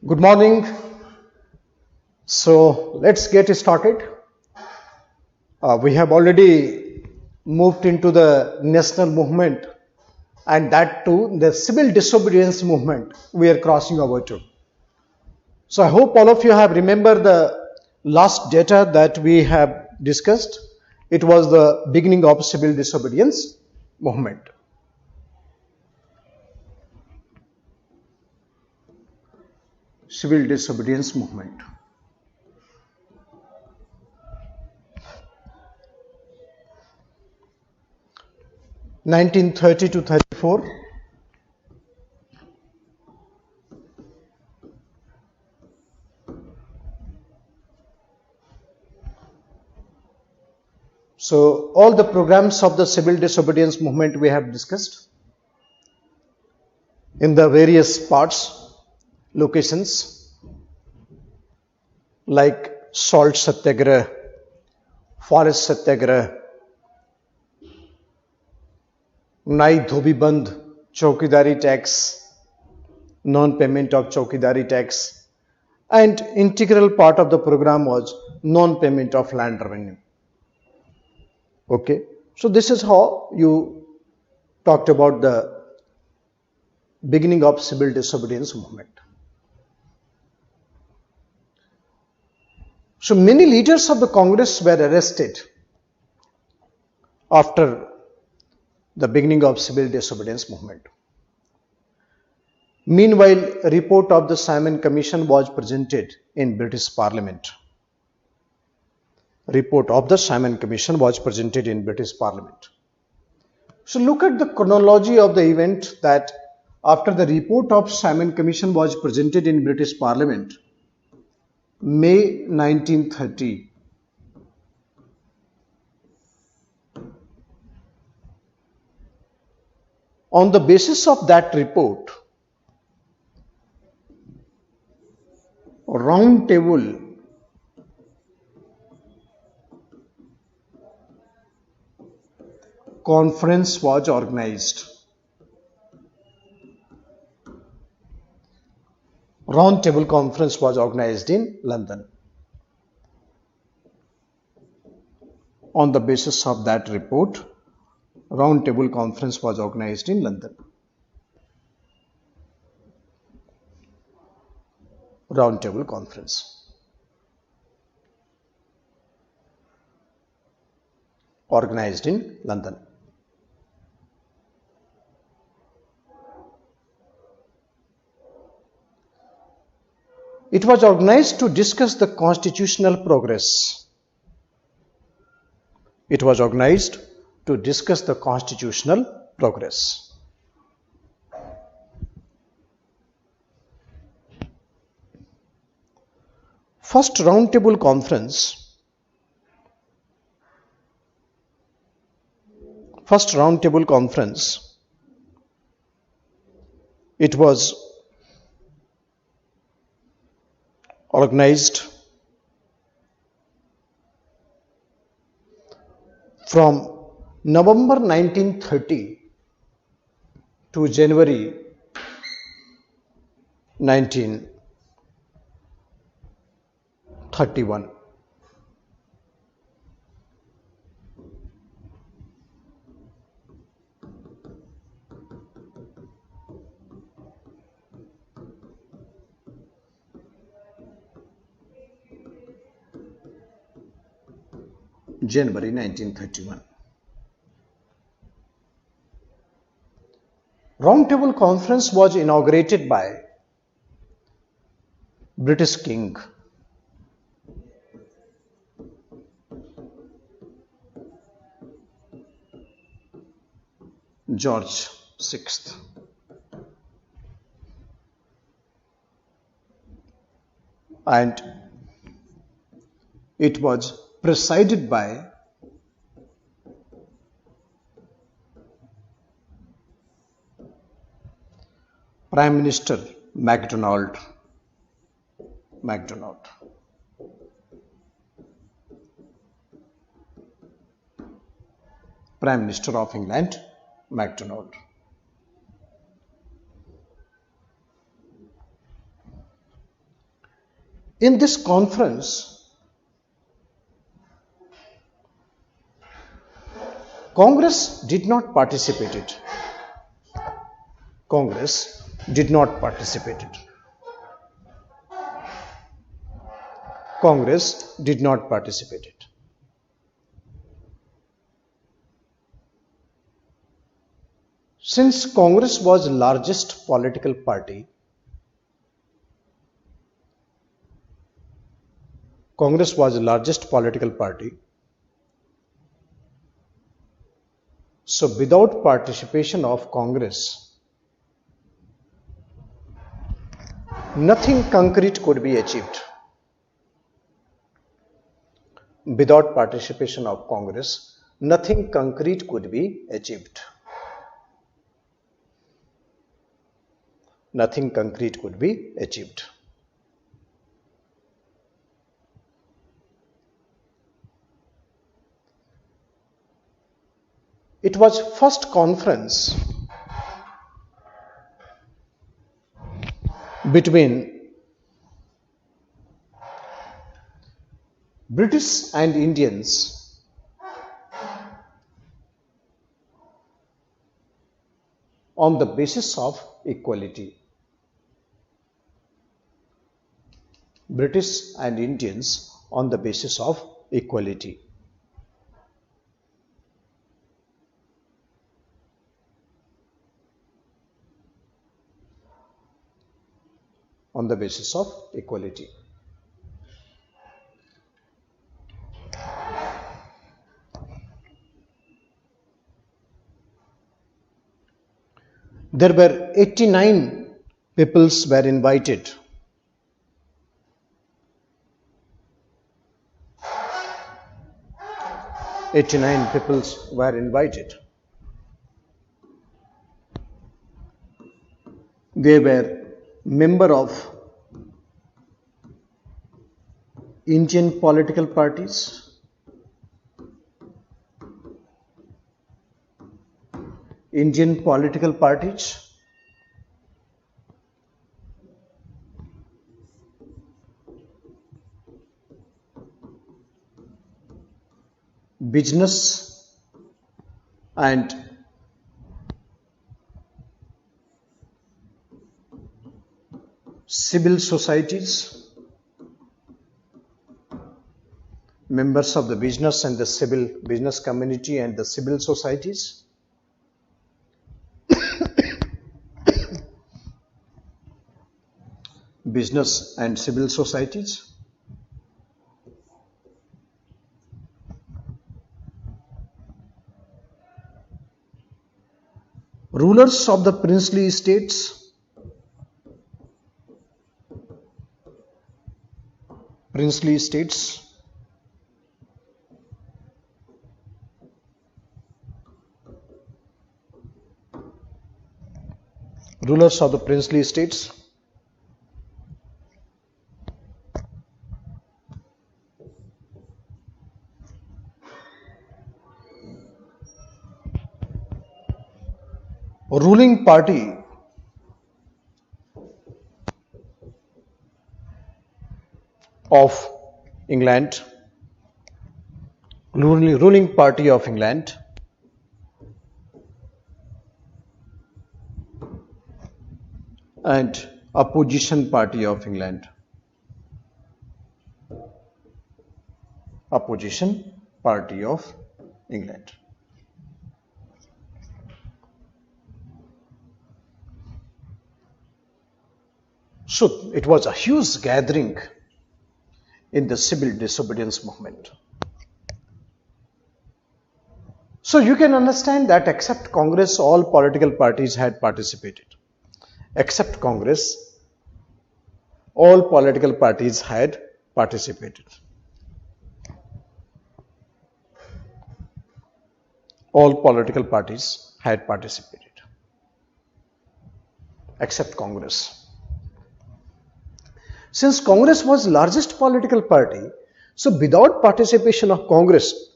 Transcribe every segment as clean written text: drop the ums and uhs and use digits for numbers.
Good morning. So let's get started. We have already moved into the national movement, and that too the civil disobedience movement we are crossing over to. So I hope all of you have remembered the last data that we have discussed. It was the beginning of civil disobedience movement. Civil disobedience movement. (1930 to 34). So all the programs of the civil disobedience movement we have discussed in the various parts, locations like salt satyagraha, forest satyagraha, Nai Dhobi Bandh, Chowkidari tax, non-payment of Chowkidari tax, and integral part of the program was non-payment of land revenue. Okay, so this is how you talked about the beginning of civil disobedience movement. So many leaders of the Congress were arrested after the beginning of civil disobedience movement. Meanwhile, a report of the Simon Commission was presented in British Parliament. Report of the Simon Commission was presented in British Parliament. So look at the chronology of the event that after the report of Simon Commission was presented in British Parliament, May 1930, on the basis of that report, a round table conference was organized. Round table conference was organized in London. On the basis of that report, round table conference was organized in London. Round table conference organized in London. It was organized to discuss the constitutional progress. It was organized to discuss the constitutional progress. First roundtable conference. It was organized from November 1930 to January 1931. January 1931. Roundtable conference was inaugurated by British King George VI. And it was presided by Prime Minister MacDonald. Prime Minister of England, MacDonald. In this conference, Congress did not participate. Congress did not participate. Congress did not participate. Since Congress was the largest political party, Congress was the largest political party, so without participation of Congress, nothing concrete could be achieved. Without participation of Congress, nothing concrete could be achieved. Nothing concrete could be achieved. It was first conference between British and Indians on the basis of equality. British and Indians on the basis of equality. On the basis of equality. There were 89 peoples were invited. 89 peoples were invited. They were member of Indian political parties, Indian political parties, business and civil societies, members of the business and the civil business community and the civil societies, business and civil societies, rulers of the princely states, rulers of the princely states, ruling party of England, ruling party of England, and opposition party of England, opposition party of England. So it was a huge gathering in the civil disobedience movement. So you can understand that except Congress, all political parties had participated. Except Congress, all political parties had participated. All political parties had participated. Except Congress. Since Congress was the largest political party, so without participation of Congress,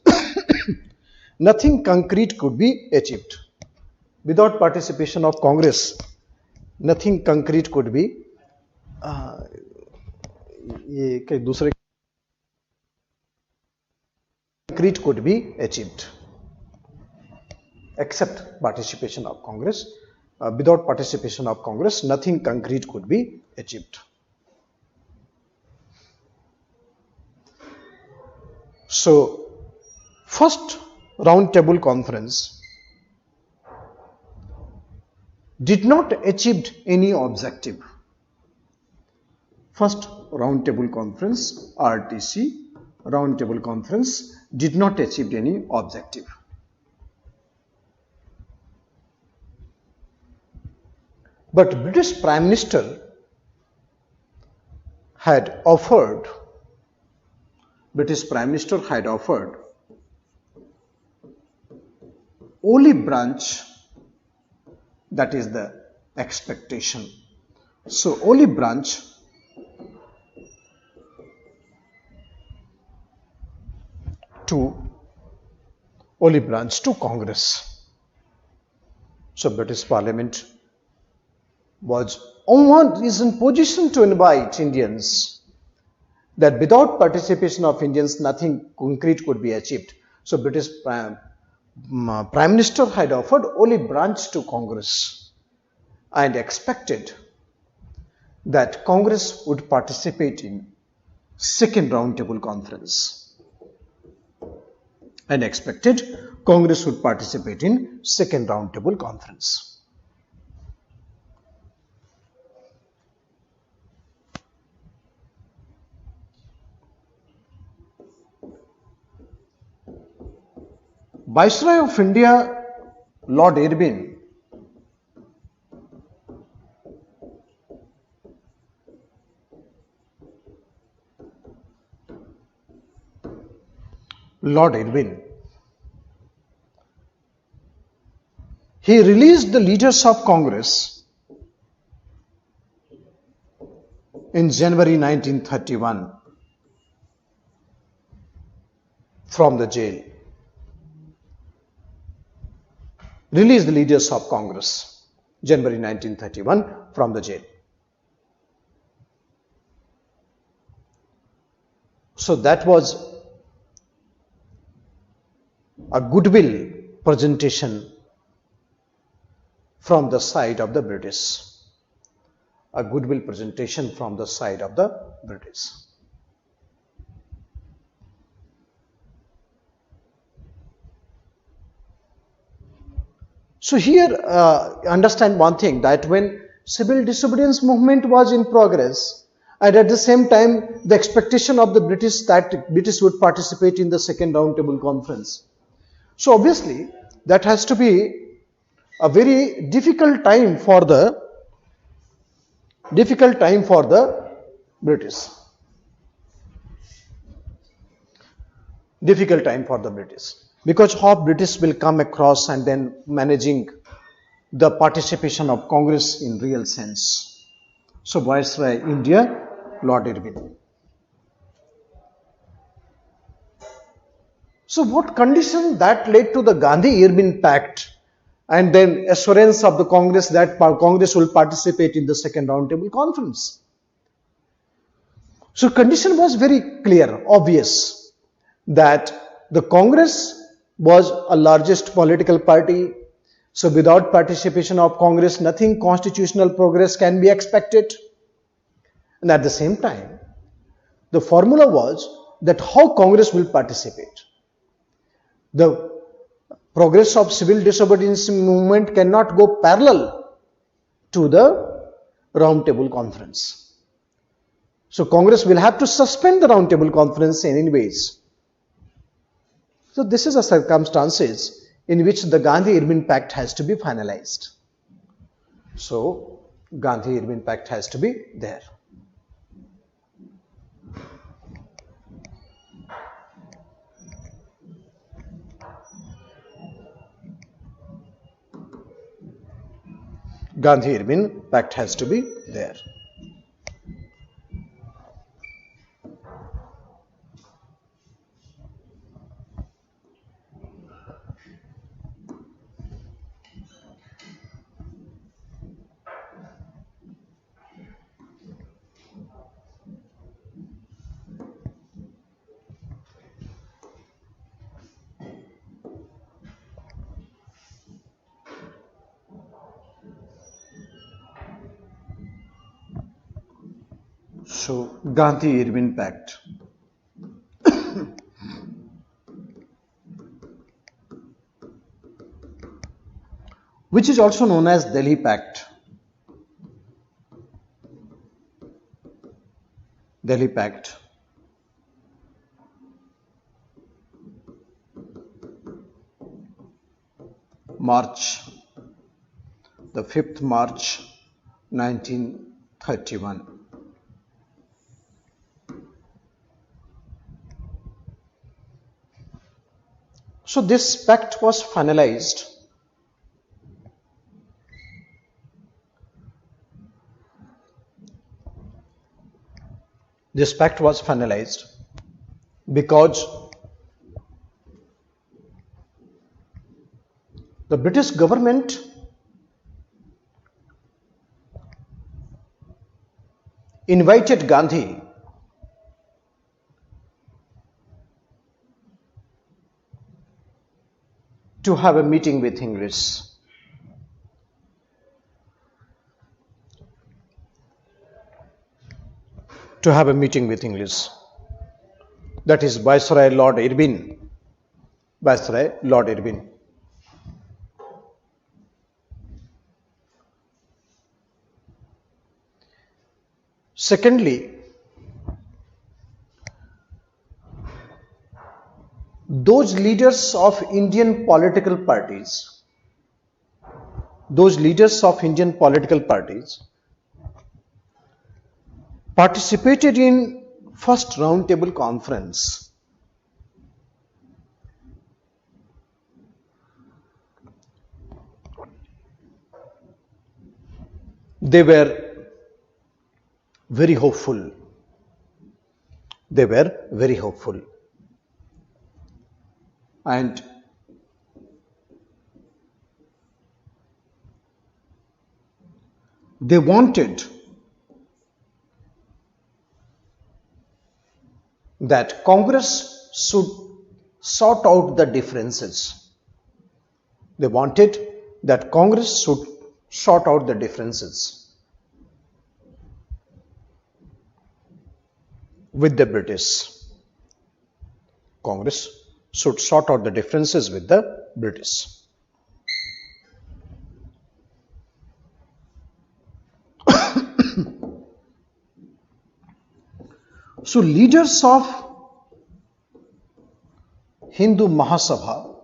nothing concrete could be achieved. Without participation of Congress, nothing concrete could be ये कई दूसरे concrete could be achieved except participation of Congress. Without participation of Congress, nothing concrete could be achieved. So, first round table conference did not achieve any objective. First round table conference, RTC round table conference did not achieve any objective. But British Prime Minister had offered olive branch, that is the expectation. So olive branch to Congress. So British Parliament is in position to invite Indians, that without participation of Indians, nothing concrete could be achieved. So British Prime Minister had offered olive branch to Congress and expected that Congress would participate in second round table conference. Viceroy of India, Lord Irwin, he released the leaders of Congress in January 1931 from the jail. Released the leaders of Congress, January 1931 from the jail. So that was a goodwill presentation from the side of the British. So here, understand one thing, that when civil disobedience movement was in progress, and at the same time the expectation of the British that British would participate in the second round table conference. So obviously that has to be a very difficult time for the British. Because how British will come across and then managing the participation of Congress in real sense. So Viceroy India, Lord Irwin. So what condition that led to the Gandhi-Irwin Pact and then assurance of the Congress that Congress will participate in the second roundtable conference? So condition was very clear, obvious, that the Congress was a largest political party. So without participation of Congress, nothing constitutional progress can be expected. And at the same time, the formula was that how Congress will participate. The progress of civil disobedience movement cannot go parallel to the round table conference. So Congress will have to suspend the round table conference in any ways. So this is a circumstances in which the Gandhi-Irwin Pact has to be finalized. So Gandhi-Irwin Pact has to be there. Gandhi-Irwin Pact has to be there. So Gandhi-Irwin Pact. Which is also known as Delhi Pact. Delhi Pact. March, the 5th March 1931. So this pact was finalized because the British government invited Gandhi to have a meeting with English. That is Viceroy Lord Irwin. Secondly, those leaders of Indian political parties participated in first roundtable conference. They were very hopeful. And they wanted that Congress should sort out the differences. With the British. Congress should sort out the differences with the British. So leaders of Hindu Mahasabha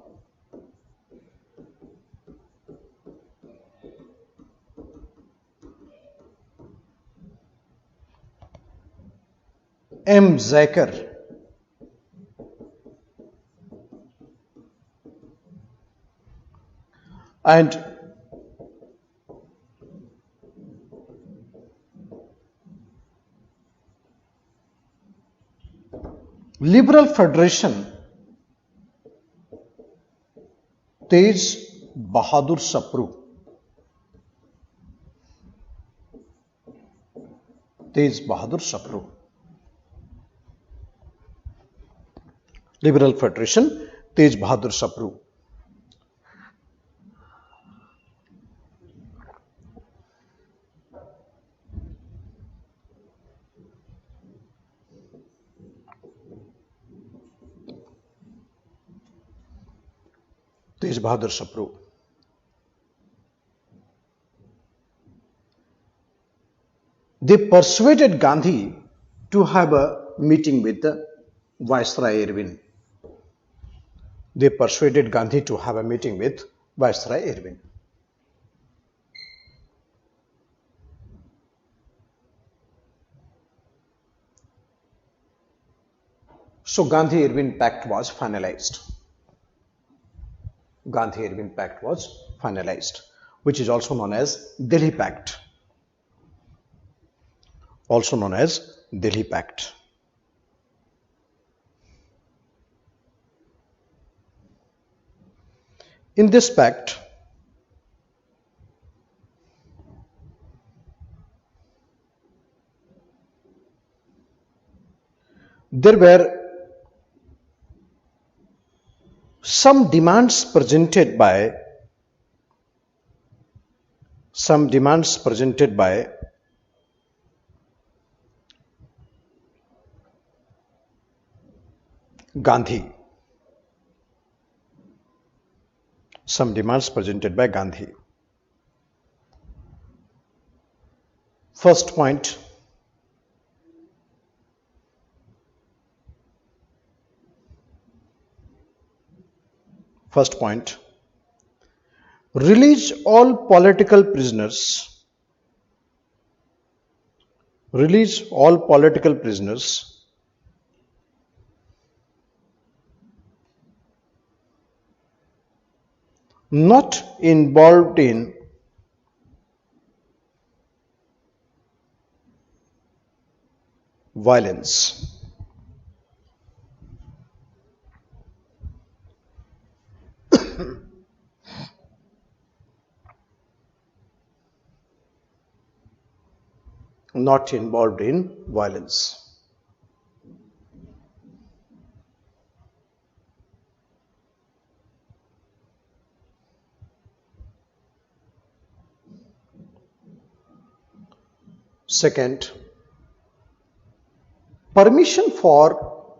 M. Zakir and Liberal Federation Tej Bahadur Sapru. Liberal Federation Tej Bahadur Sapru. Tej Bahadur Sapru. They persuaded Gandhi to have a meeting with the Viceroy Irwin. So Gandhi-Irwin Pact was finalized. Which is also known as Delhi Pact. In this pact, there were some demands presented by Gandhi. Some demands presented by Gandhi. First point, release all political prisoners, release all political prisoners not involved in violence. Not involved in violence. Second, permission for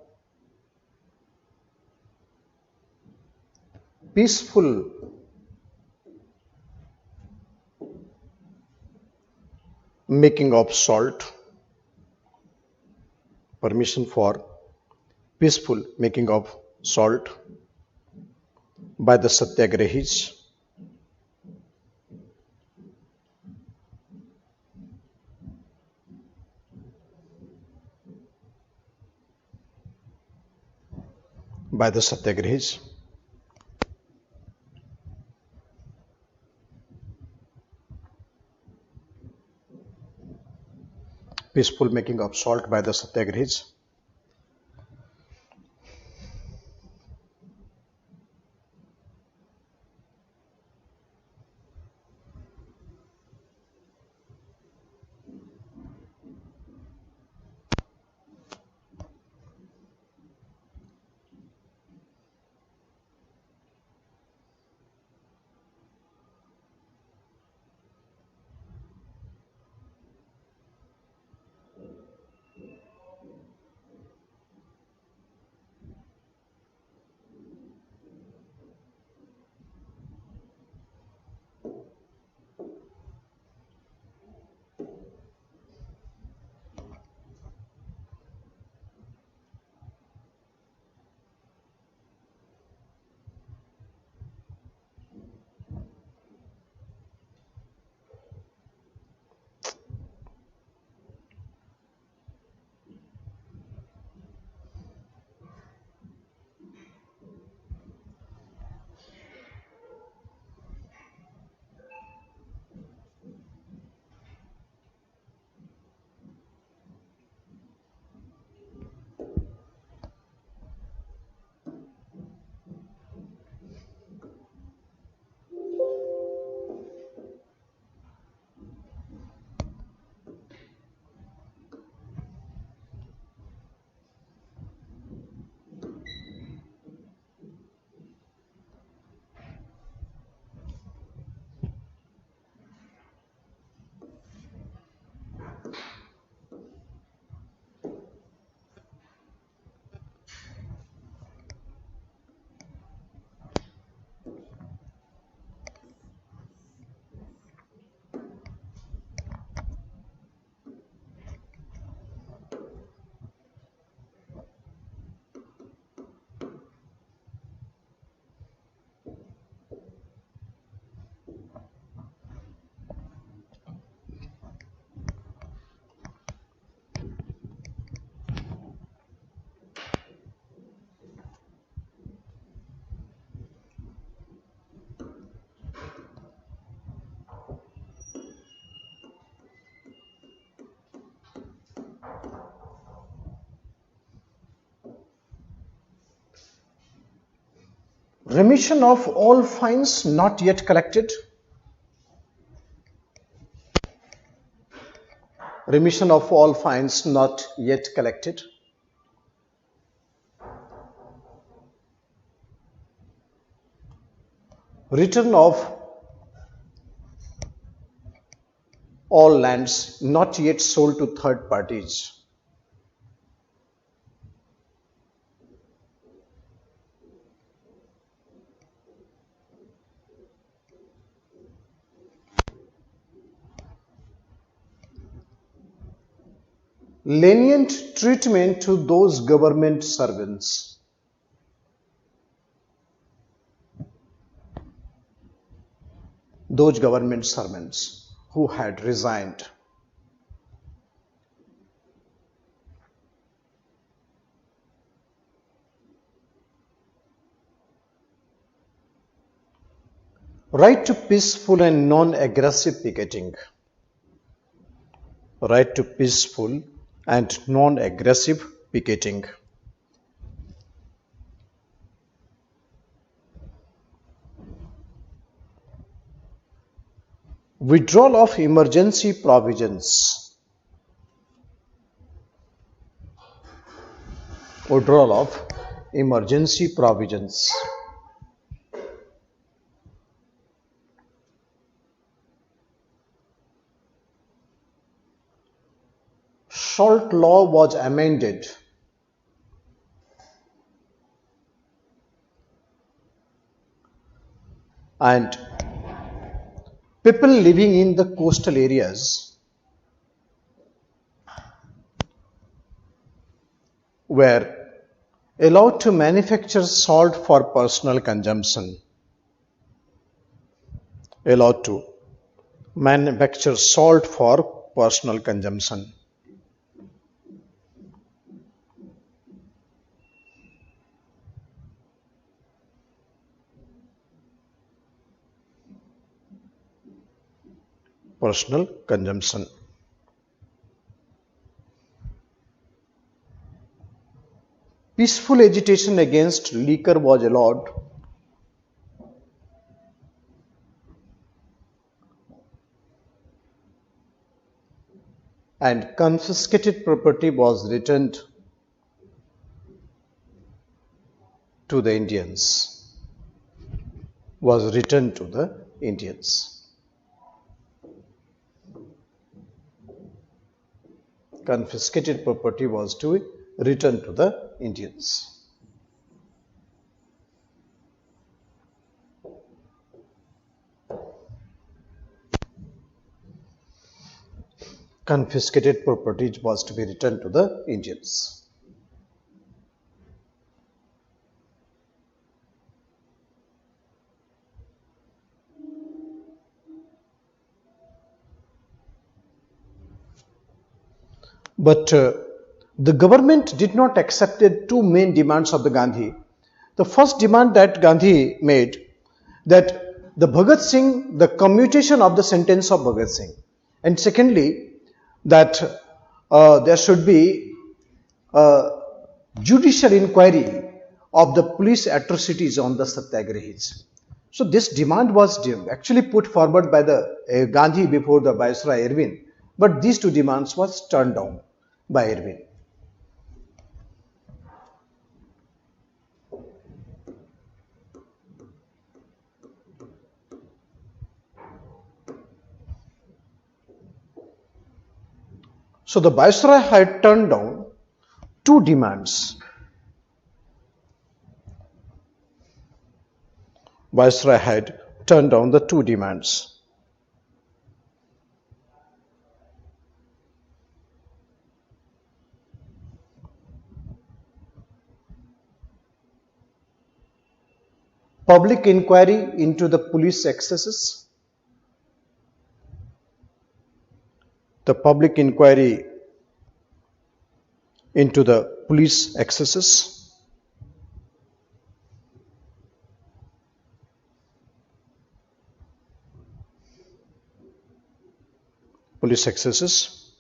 peaceful making of salt, permission for peaceful making of salt by the Satyagrahis. By the Satyagrahis. Peaceful making of salt by the Satyagrahis. Remission of all fines not yet collected. Remission of all fines not yet collected. Return of all lands not yet sold to third parties. lenient treatment to those government servants. Those government servants who had resigned. Right to peaceful and non-aggressive picketing. Right to peaceful and non-aggressive picketing. Withdrawal of emergency provisions. Withdrawal of emergency provisions. SALT law was amended. And people living in the coastal areas were allowed to manufacture salt for personal consumption. Allowed to manufacture salt for personal consumption. Personal consumption. Peaceful agitation against liquor was allowed. And confiscated property was returned to the Indians. Was returned to the Indians. Confiscated property was to be returned to the Indians. Confiscated property was to be returned to the Indians. But the government did not accept the two main demands of the Gandhi. The first demand that Gandhi made, that the Bhagat Singh, the commutation of the sentence of Bhagat Singh. And secondly, that there should be a judicial inquiry of the police atrocities on the Satyagrahis. So this demand was actually put forward by the Gandhi before the Viceroy Irwin, but these two demands was turned down by Irwin. So the Viceroy had turned down two demands. Viceroy had turned down the two demands. Public inquiry into the police excesses. The public inquiry into the police excesses. Police excesses.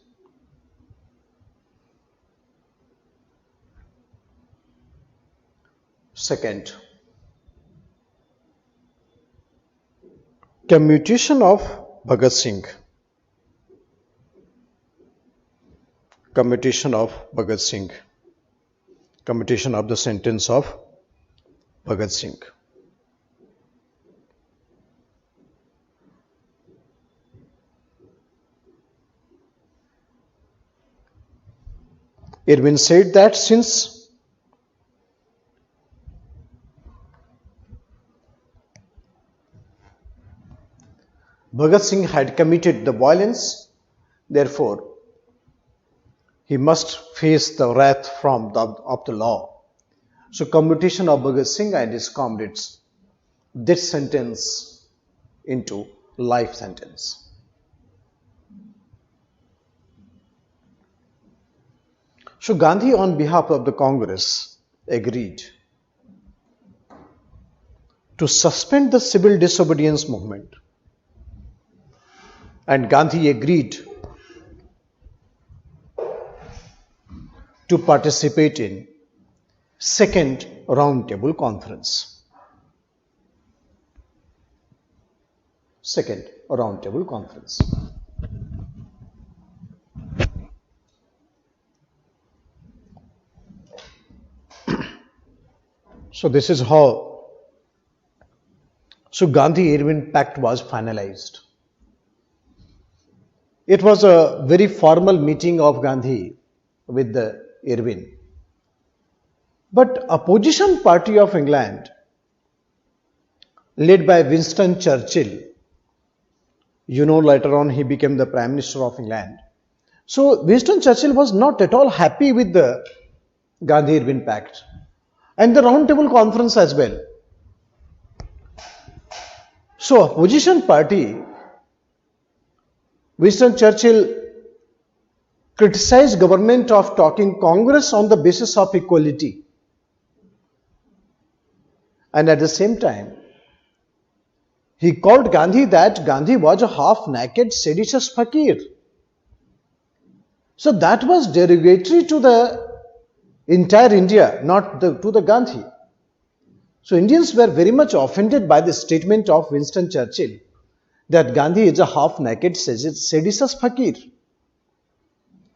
Second, commutation of Bhagat Singh. Commutation of Bhagat Singh. Commutation of the sentence of Bhagat Singh. Irwin said that since Bhagat Singh had committed the violence, therefore he must face the wrath of the law. So commutation of Bhagat Singh and his comrades, death sentence into life sentence. So Gandhi, on behalf of the Congress, agreed to suspend the civil disobedience movement, and Gandhi agreed to participate in second roundtable conference. Second roundtable conference. So this is how Gandhi-Irwin Pact was finalized. It was a very formal meeting of Gandhi with the Irwin. But opposition party of England, led by Winston Churchill, later on he became the Prime Minister of England. So Winston Churchill was not at all happy with the Gandhi-Irwin Pact and the roundtable conference as well. So opposition party, Winston Churchill criticized government of talking Congress on the basis of equality. And at the same time, he called Gandhi that Gandhi was a half-naked seditious fakir. So that was derogatory to the entire India, not to the Gandhi. So Indians were very much offended by the statement of Winston Churchill that Gandhi is a half-naked seditious fakir.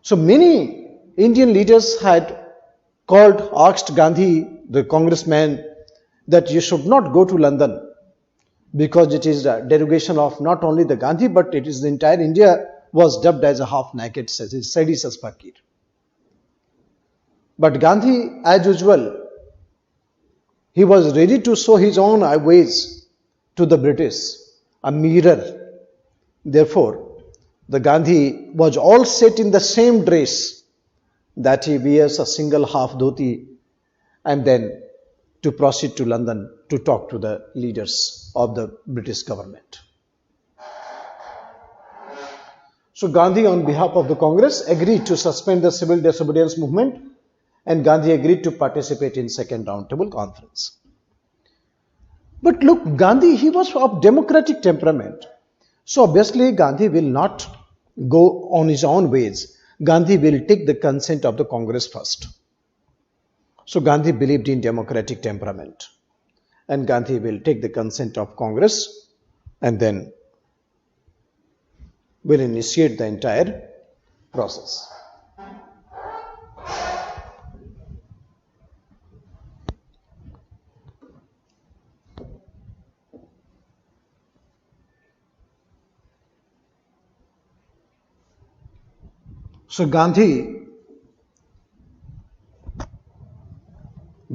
So many Indian leaders had asked Gandhi, the congressman, that you should not go to London because it is a derogation of not only the Gandhi, but it is the entire India was dubbed as a half-naked seditious fakir. But Gandhi, as usual, he was ready to show his own ways to the British, a mirror. Therefore, the Gandhi was all set in the same dress that he wears, a single half dhoti, and then to proceed to London to talk to the leaders of the British government. So Gandhi, on behalf of the Congress, agreed to suspend the civil disobedience movement, and Gandhi agreed to participate in second roundtable conference. But look, Gandhi, he was of democratic temperament. So obviously Gandhi will not go on his own ways. Gandhi will take the consent of the Congress first. So Gandhi believed in democratic temperament, and Gandhi will take the consent of Congress and then will initiate the entire process. So Gandhi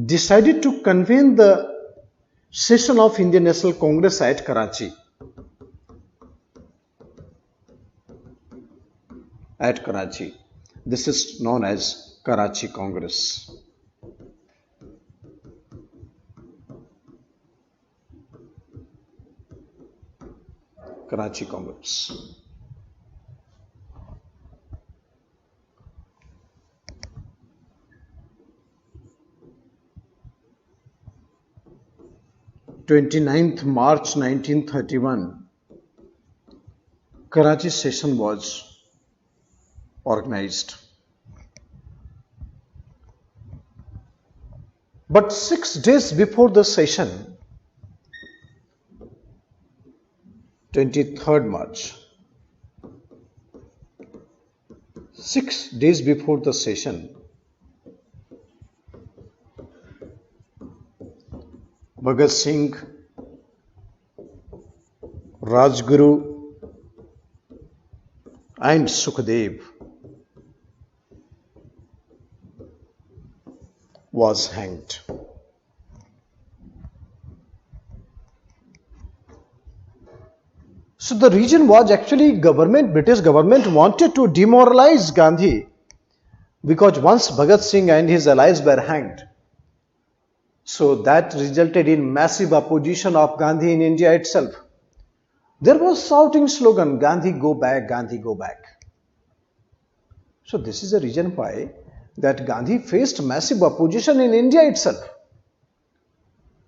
decided to convene the session of Indian National Congress at Karachi. At Karachi. This is known as Karachi Congress. Karachi Congress. March 1931, Karachi session was organized. But 6 days before the session, 23rd March, 6 days before the session, Bhagat Singh, Rajguru and Sukhdev was hanged. So the reason was actually British government wanted to demoralize Gandhi because once Bhagat Singh and his allies were hanged, so that resulted in massive opposition of Gandhi in India itself. There was shouting slogan, Gandhi go back, Gandhi go back. So this is the reason why that Gandhi faced massive opposition in India itself.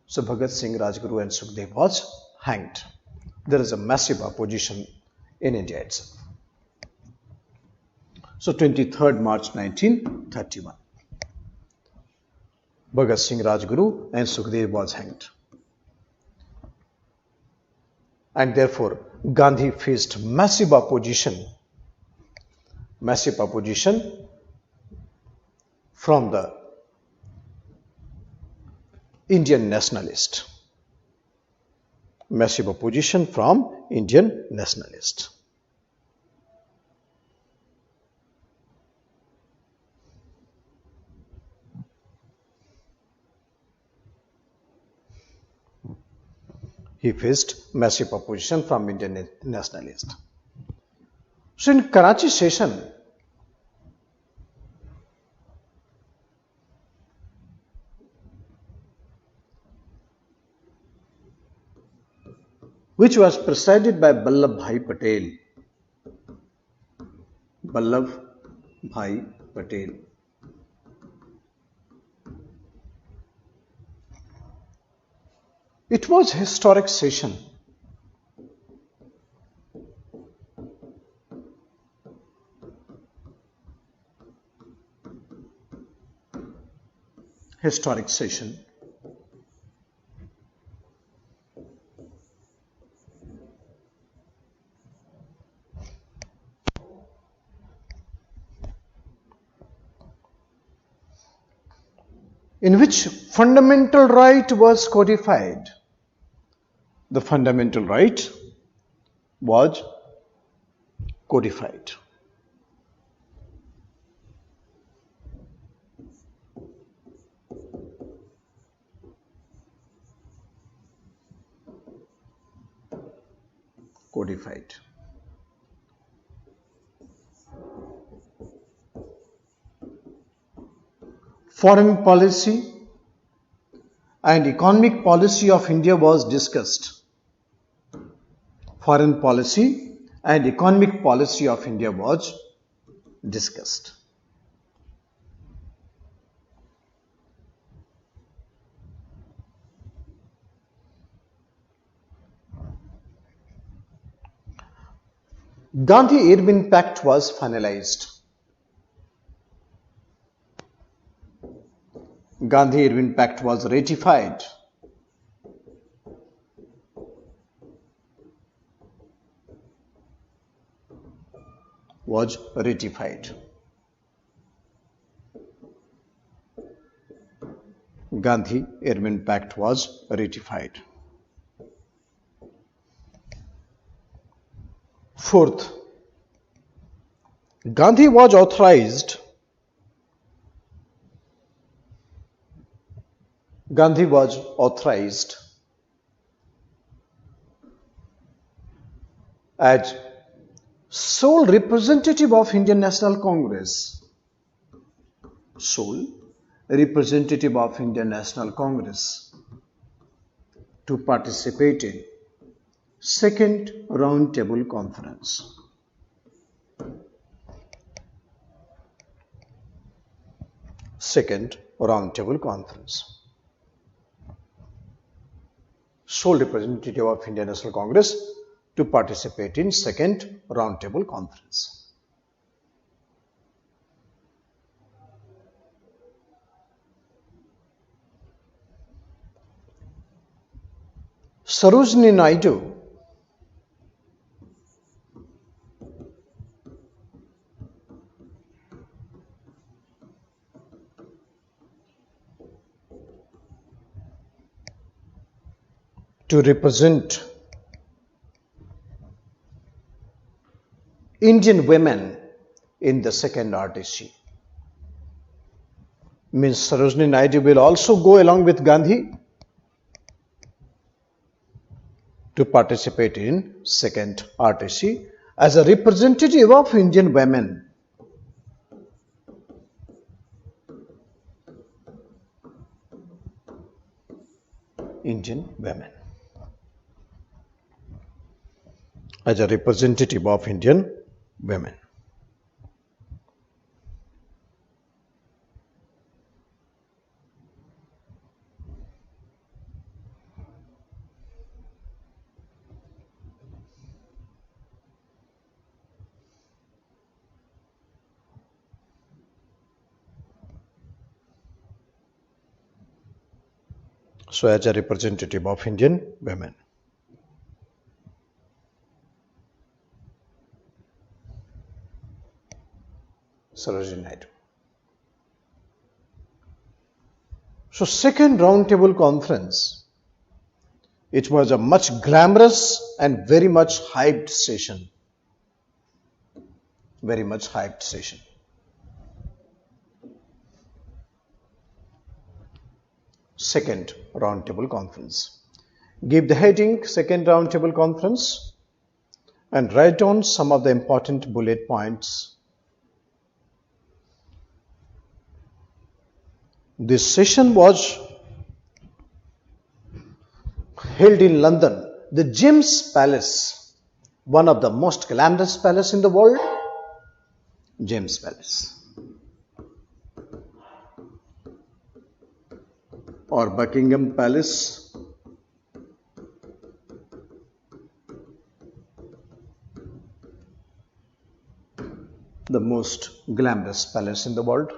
So Bhagat Singh, Rajguru and Sukhdev was hanged. There is a massive opposition in India itself. So 23rd March 1931. Bhagat Singh, Rajguru and Sukhdev was hanged. And therefore Gandhi faced massive opposition from the Indian nationalist. Massive opposition from Indian nationalist. He faced massive opposition from Indian nationalists. So in Karachi session, which was presided by Vallabhbhai Patel. Vallabhbhai Patel. It was historic session. Historic session. In which fundamental right was codified. The fundamental right was codified. Codified. Foreign policy and economic policy of India was discussed. Foreign policy and economic policy of India was discussed. Gandhi-Irwin Pact was finalized. Gandhi-Irwin Pact was ratified. Gandhi-Irwin Pact was ratified. Fourth, Gandhi was authorized as sole representative of Indian National Congress. Sole representative of Indian National Congress to participate in Second Round Table Conference. Second Round Table Conference. Sole representative of Indian National Congress to participate in Second Round Table Conference. Sarojini Naidu to represent Indian women in the second RTC. Means Sarojini Naidu will also go along with Gandhi to participate in second RTC as a representative of Indian women Indian women. As a representative of Indian women. So as a representative of Indian women. Sarojini Naidu. So second roundtable conference, it was a much glamorous and very much hyped session. Very much hyped session. Second roundtable conference. Give the heading second roundtable conference and write down some of the important bullet points. This session was held in London, the James Palace, one of the most glamorous palace in the world, James Palace. Or Buckingham Palace, the most glamorous palace in the world.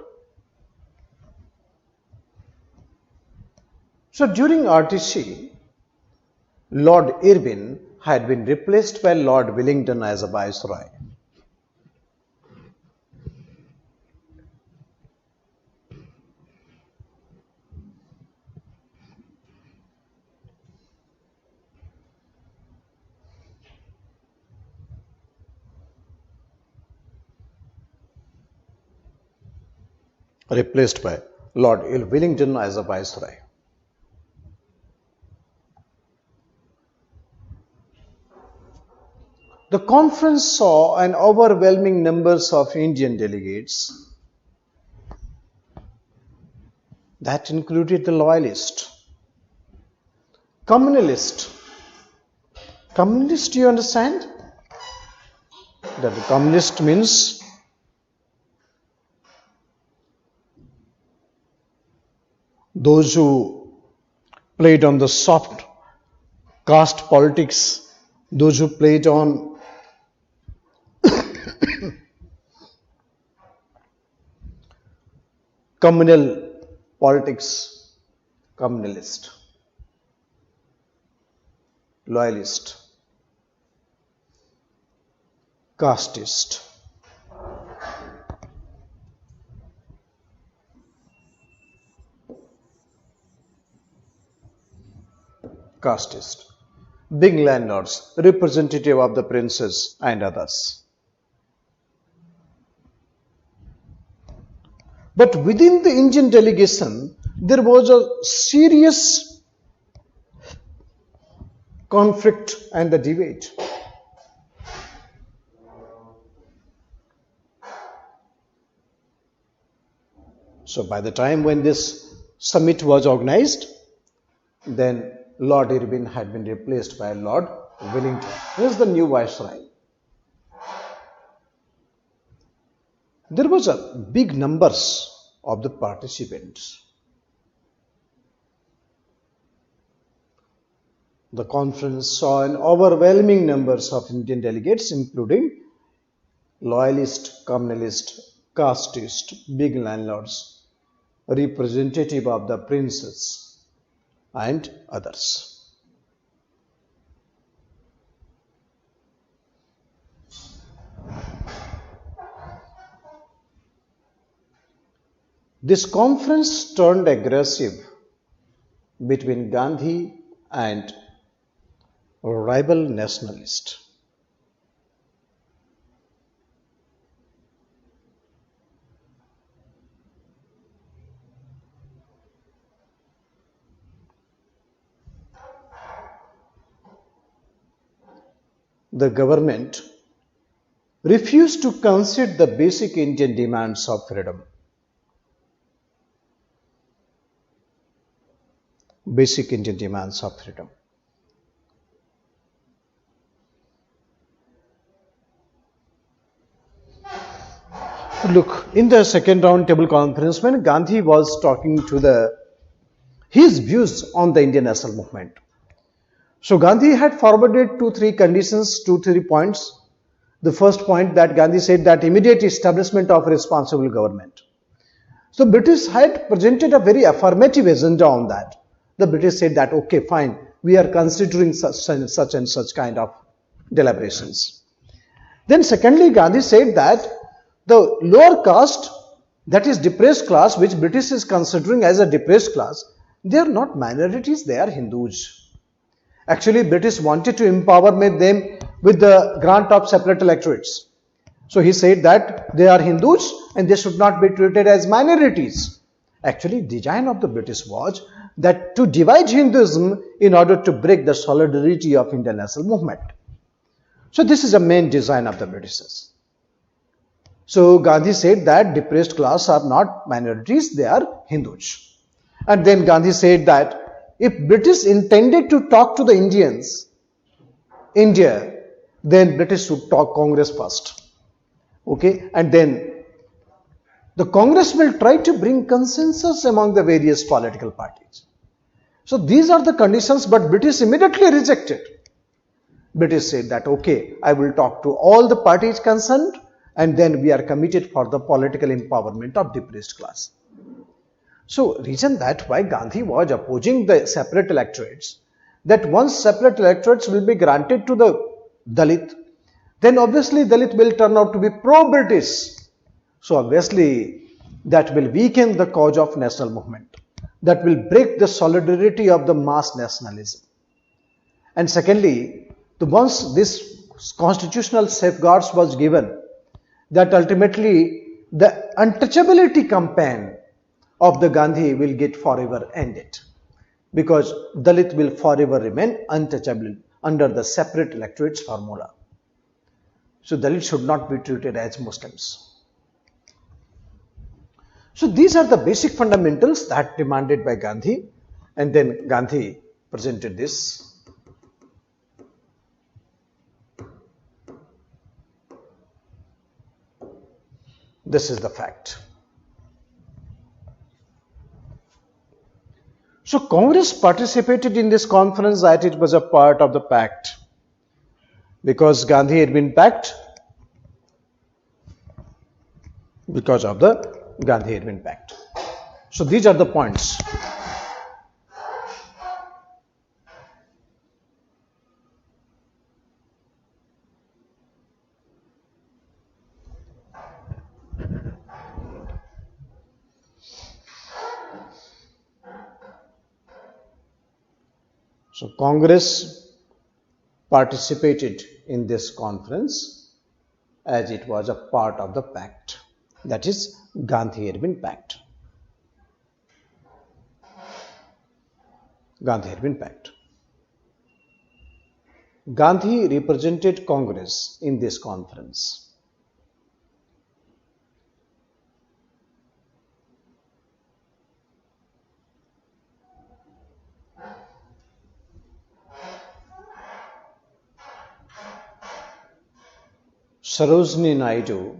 So during RTC, Lord Irwin had been replaced by Lord Wellington as a viceroy. Replaced by Lord Wellington as a viceroy. The conference saw an overwhelming numbers of Indian delegates. That included the loyalist, communalist. Communist, do you understand? That the communist means those who played on the soft caste politics, those who played on communal politics, communalist, loyalist, casteist. Casteist, big landlords, representative of the princes and others. But within the Indian delegation, there was a serious conflict and the debate. So by the time when this summit was organized, then Lord Irwin had been replaced by Lord Wellington. He is the new viceroy. There was a big numbers of the participants. The conference saw an overwhelming numbers of Indian delegates, including loyalist, communalist, casteist, big landlords, representative of the princes, and others. This conference turned aggressive between Gandhi and rival nationalists. The government refused to concede the basic Indian demands of freedom. basic Indian demands of freedom. Look, in the second round table conference, when Gandhi was talking to his views on the Indian national movement, so Gandhi had forwarded 2-3 points. The first point that Gandhi said that immediate establishment of responsible government. So British had presented a very affirmative agenda on that. The British said that, okay, fine, we are considering such and such kind of deliberations. Then secondly, Gandhi said that the lower caste, that is depressed class, which British is considering as a depressed class, they are not minorities, they are Hindus. Actually, British wanted to empower them with the grant of separate electorates. So he said that they are Hindus and they should not be treated as minorities. Actually, design of the British was that to divide Hinduism in order to break the solidarity of Indian national movement. So this is the main design of the Britishers. So Gandhi said that depressed class are not minorities, they are Hindus. And then Gandhi said that if British intended to talk to the India, then British should talk Congress first. Okay, and then the Congress will try to bring consensus among the various political parties. So these are the conditions, but British immediately rejected. British said that, okay, I will talk to all the parties concerned, and then we are committed for the political empowerment of depressed class. So reason that why Gandhi was opposing the separate electorates, that once separate electorates will be granted to the Dalit, then obviously Dalit will turn out to be pro-British. So obviously that will weaken the cause of national movement. That will break the solidarity of the mass nationalism. And secondly, once this constitutional safeguards was given, that ultimately the untouchability campaign of the Gandhi will get forever ended, because Dalit will forever remain untouchable under the separate electorates formula. So Dalit should not be treated as Muslims. So these are the basic fundamentals that demanded by Gandhi, and then Gandhi presented this. This is the fact. So Congress participated in this conference that it was a part of the pact, because Gandhi had been packed, because of the Gandhi had been packed. So these are the points. So Congress participated in this conference as it was a part of the pact. That is, Gandhi had been packed. Gandhi had been packed. Gandhi represented Congress in this conference. Sarojini Naidu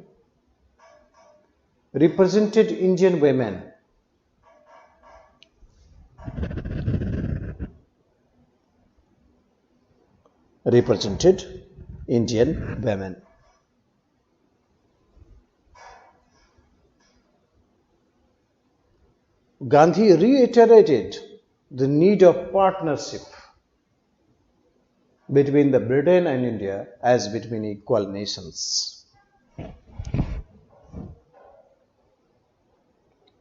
represented Indian women. Represented Indian women. Gandhi reiterated the need of partnership between the Britain and India as between equal nations.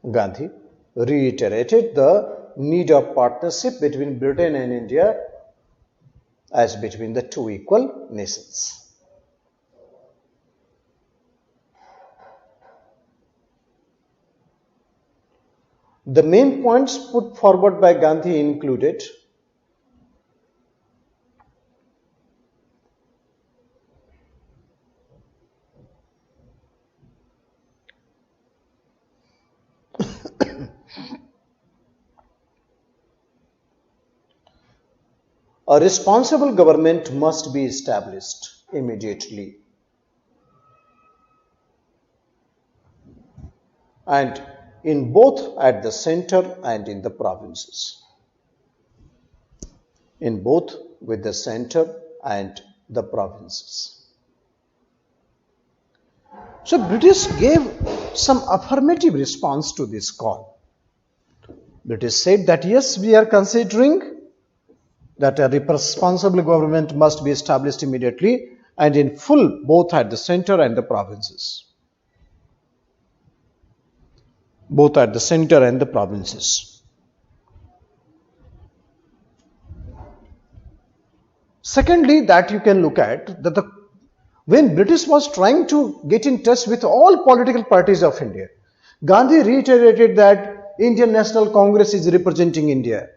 Gandhi reiterated the need of partnership between Britain and India as between the two equal nations. The main points put forward by Gandhi included: a responsible government must be established immediately. And in both at the center and in the provinces. In both with the center and the provinces. So British gave some affirmative response to this call. British said that yes, we are considering that a responsible government must be established immediately and in full both at the center and the provinces. Both at the center and the provinces. Secondly, that you can look at that when British was trying to get in touch with all political parties of India, Gandhi reiterated that Indian National Congress is representing India.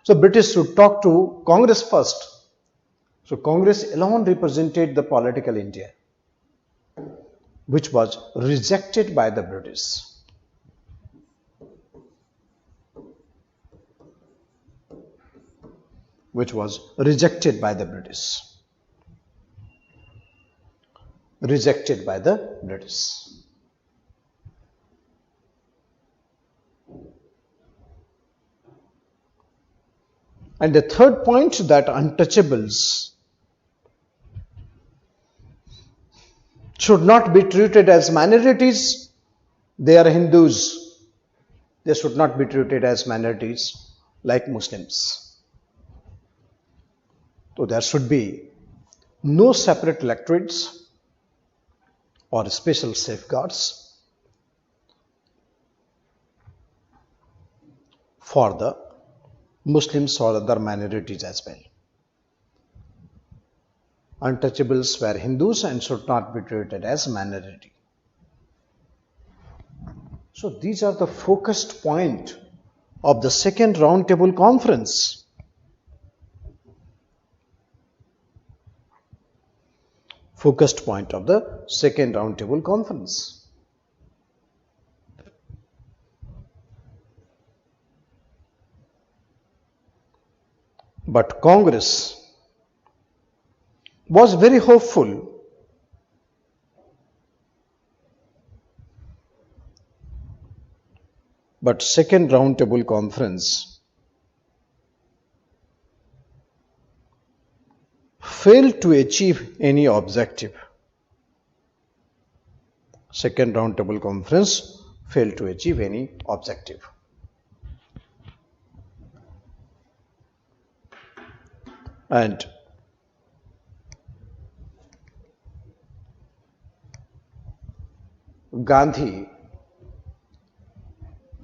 So British should talk to Congress first. So Congress alone represented the political India, which was rejected by the British. Which was rejected by the British. Rejected by the British. And the third point, that untouchables should not be treated as minorities. They are Hindus. They should not be treated as minorities like Muslims. So there should be no separate electorates or special safeguards for the Muslims or other minorities as well. Untouchables were Hindus and should not be treated as minority. So these are the focused point of the second roundtable conference. Focused point of the second roundtable conference. But Congress was very hopeful but second roundtable conference failed to achieve any objective. Second roundtable conference failed to achieve any objective. And Gandhi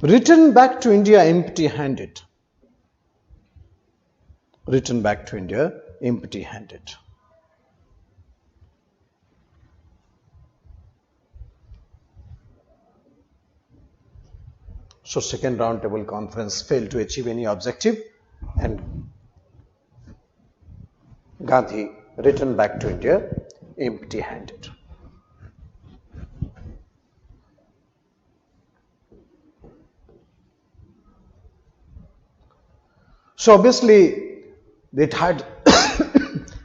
returned back to India empty-handed. Returned back to India empty-handed. So second roundtable conference failed to achieve any objective and Gandhi returned back to India empty-handed. So obviously it had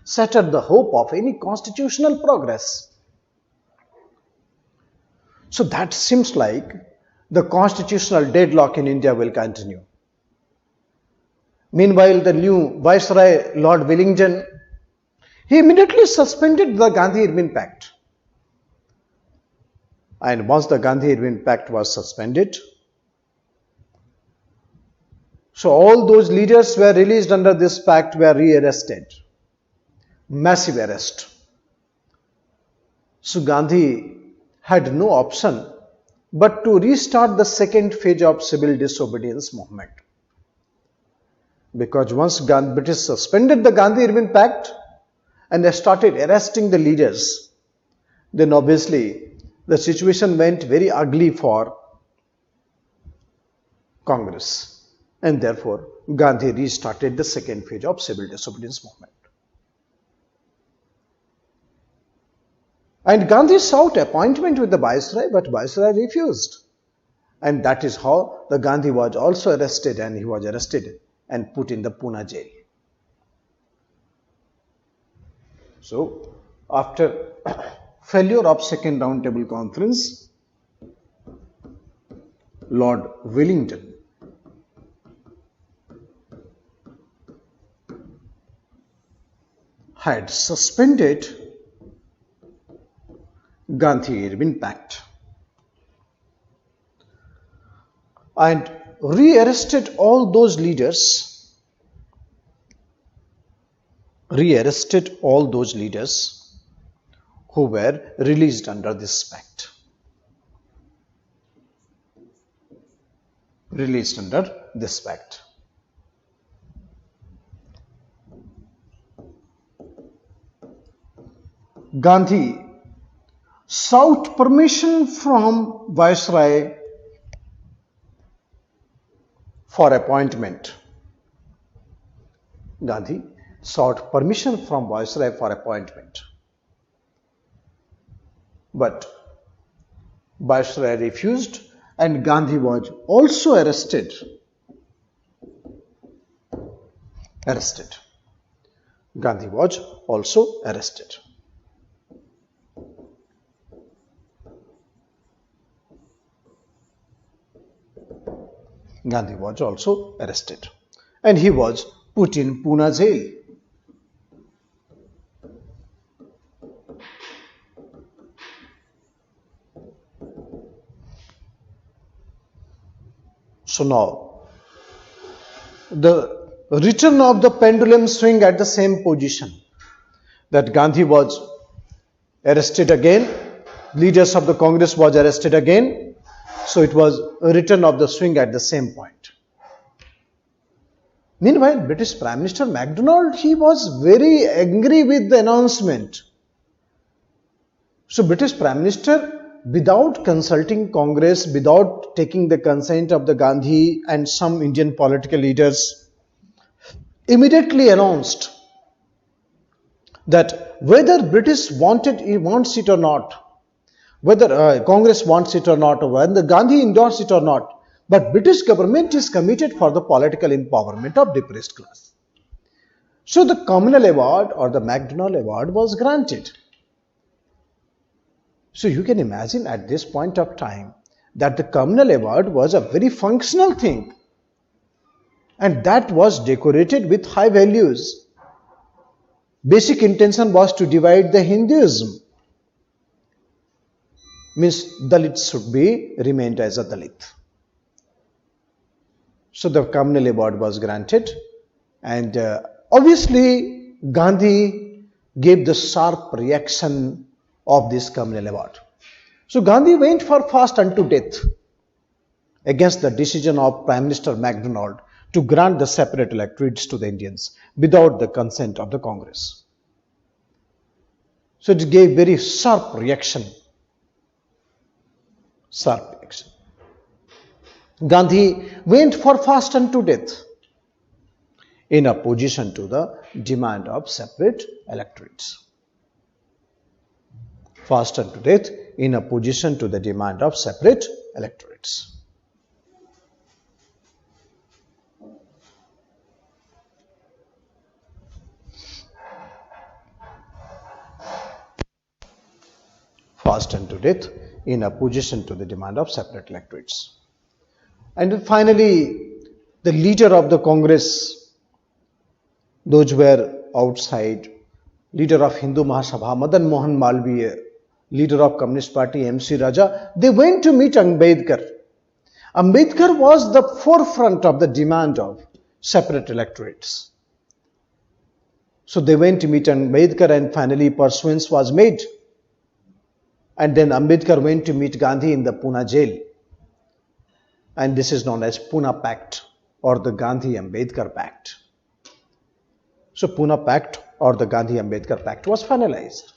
shattered the hope of any constitutional progress. So that seems like the constitutional deadlock in India will continue. Meanwhile, the new Viceroy, Lord Wellington, he immediately suspended the Gandhi-Irvine Pact. And once the Gandhi-Irvine Pact was suspended, so all those leaders were released under this pact were re-arrested. Massive arrest. So Gandhi had no option but to restart the second phase of civil disobedience movement. Because once British suspended the Gandhi-Irvine Pact and they started arresting the leaders, then obviously the situation went very ugly for Congress. And therefore, Gandhi restarted the second phase of civil disobedience movement. And Gandhi sought appointment with the Viceroy, but Viceroy refused. And that is how the Gandhi was also arrested, and he was arrested and put in the Pune jail. So, after failure of second roundtable conference, Lord Wellington had suspended Gandhi-Irwin Pact and rearrested all those leaders who were released under this pact. Gandhi sought permission from Viceroy for appointment. Gandhi sought permission from Viceroy for appointment. But Viceroy refused and Gandhi was also arrested. Gandhi was also arrested. Gandhi was also arrested and he was put in Pune jail. So now, the return of the pendulum swing at the same position, that Gandhi was arrested again, leaders of the Congress was arrested again, so it was a return of the swing at the same point. Meanwhile, British Prime Minister MacDonald, he was very angry with the announcement. So British Prime Minister, without consulting Congress, without taking the consent of the Gandhi and some Indian political leaders, immediately announced that whether British wants it or not, whether Congress wants it or not, or whether Gandhi endorsed it or not, but British government is committed for the political empowerment of depressed class. So the Communal Award or the MacDonald Award was granted. So you can imagine at this point of time that the Communal Award was a very functional thing and that was decorated with high values. Basic intention was to divide the Hinduism. Means Dalits should be remained as a Dalit. So the Communal Award was granted and obviously Gandhi gave the sharp reaction of this Communal Award. So Gandhi went for fast unto death against the decision of Prime Minister MacDonald to grant the separate electorates to the Indians without the consent of the Congress. So it gave very sharp reaction. Gandhi went for fast unto death in opposition to the demand of separate electorates. Fast unto death in opposition to the demand of separate electorates. Fast unto death in opposition to the demand of separate electorates. And finally, the leader of the Congress, those who were outside, leader of Hindu Mahasabha, Madan Mohan Malviya, leader of Communist Party, M.C. Raja, they went to meet Ambedkar. Ambedkar was the forefront of the demand of separate electorates. So they went to meet Ambedkar and finally pursuance was made. And then Ambedkar went to meet Gandhi in the Pune jail. And this is known as Pune Pact or the Gandhi-Ambedkar Pact. So Pune Pact or the Gandhi-Ambedkar Pact was finalized.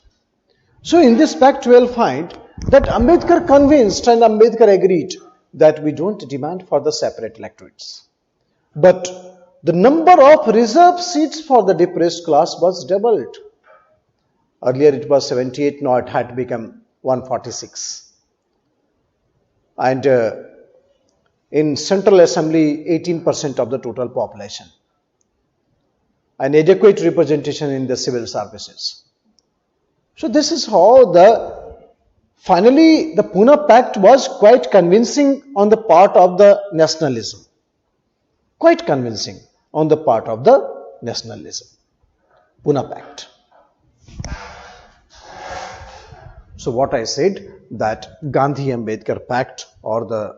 So in this pact we will find that Ambedkar convinced and Ambedkar agreed that we don't demand for the separate electorates. But the number of reserved seats for the depressed class was doubled. Earlier it was 78, now it had become 146. And in Central Assembly, 18% of the total population. An adequate representation in the civil services. So this is how finally the Pune Pact was quite convincing on the part of the nationalism. Quite convincing on the part of the nationalism. Pune Pact. So what I said, that Gandhi-Ambedkar Pact or the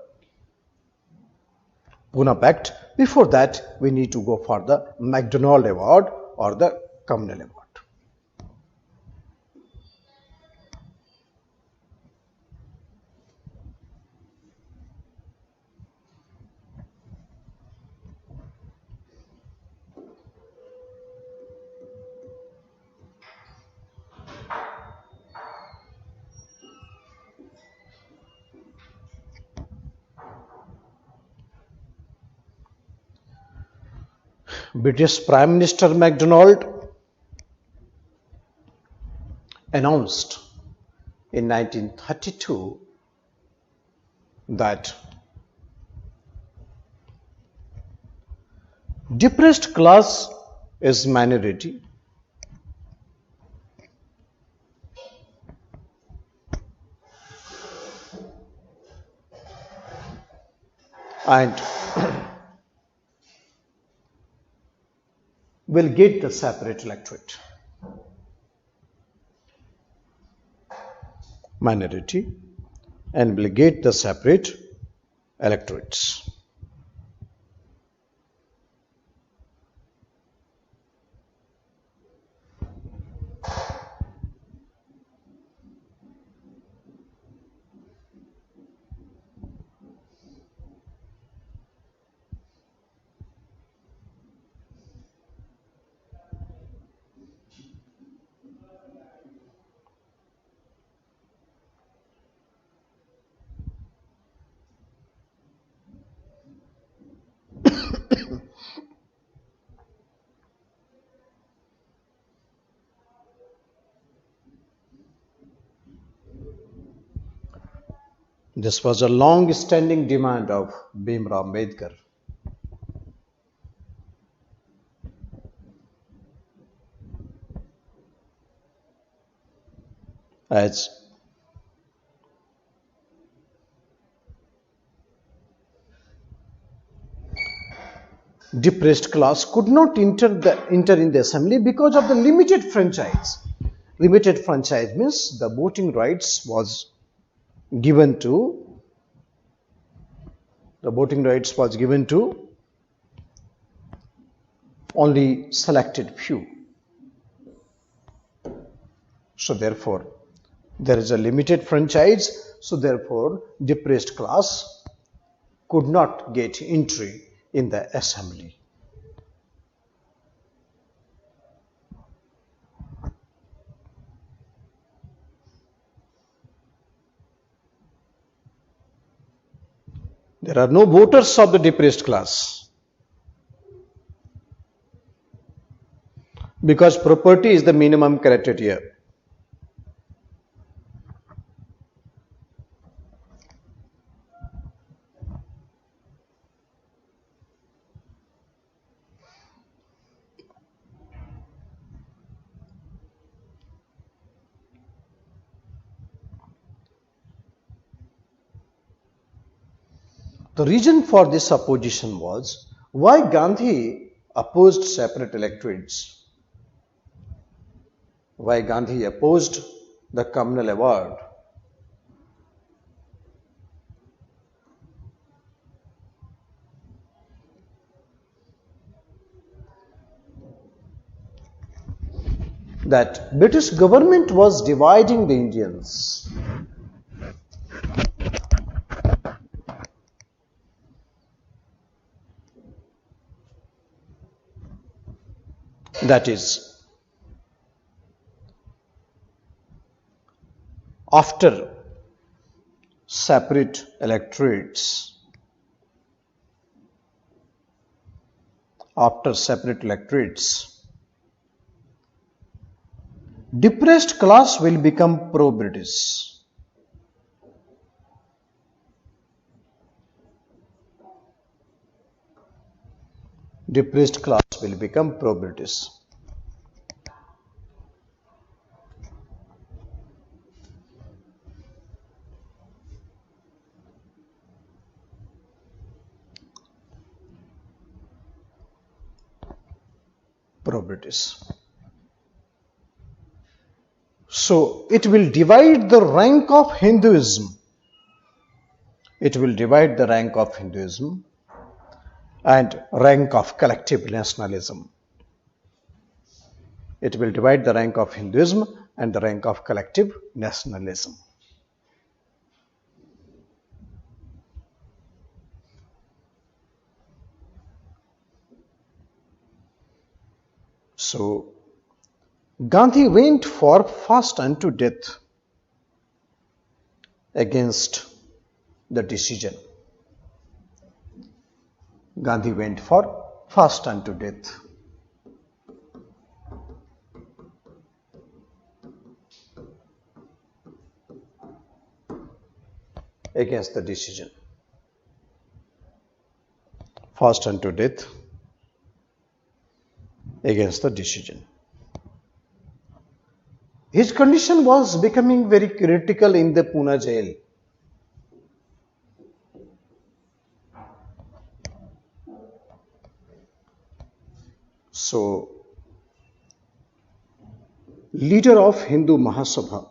Pune Pact, before that we need to go for the MacDonald Award or the Communal Award. British Prime Minister MacDonald announced in 1932 that depressed class is minority and will get the separate electorate. Minority and will get the separate electorates. This was a long-standing demand of Bhimrao Ambedkar. As depressed class could not enter in the assembly because of the limited franchise. Limited franchise means the voting rights was given to only selected few. So therefore there is a limited franchise, so therefore depressed class could not get entry in the assembly. There are no voters of the depressed class because property is the minimum criteria. The reason for this opposition was why Gandhi opposed separate electorates, why Gandhi opposed the communal award. That British government was dividing the Indians. That is, after separate electorates, depressed class will become pro-British. Depressed class will become pro-British. probabilities. So it will divide the rank of Hinduism. It will divide the rank of Hinduism and rank of collective nationalism. It will divide the rank of Hinduism and the rank of collective nationalism. So Gandhi went for fast unto death against the decision. Gandhi went for fast unto death. Against the decision. Fast unto death against the decision. His condition was becoming very critical in the Pune jail. So, leader of Hindu Mahasabha,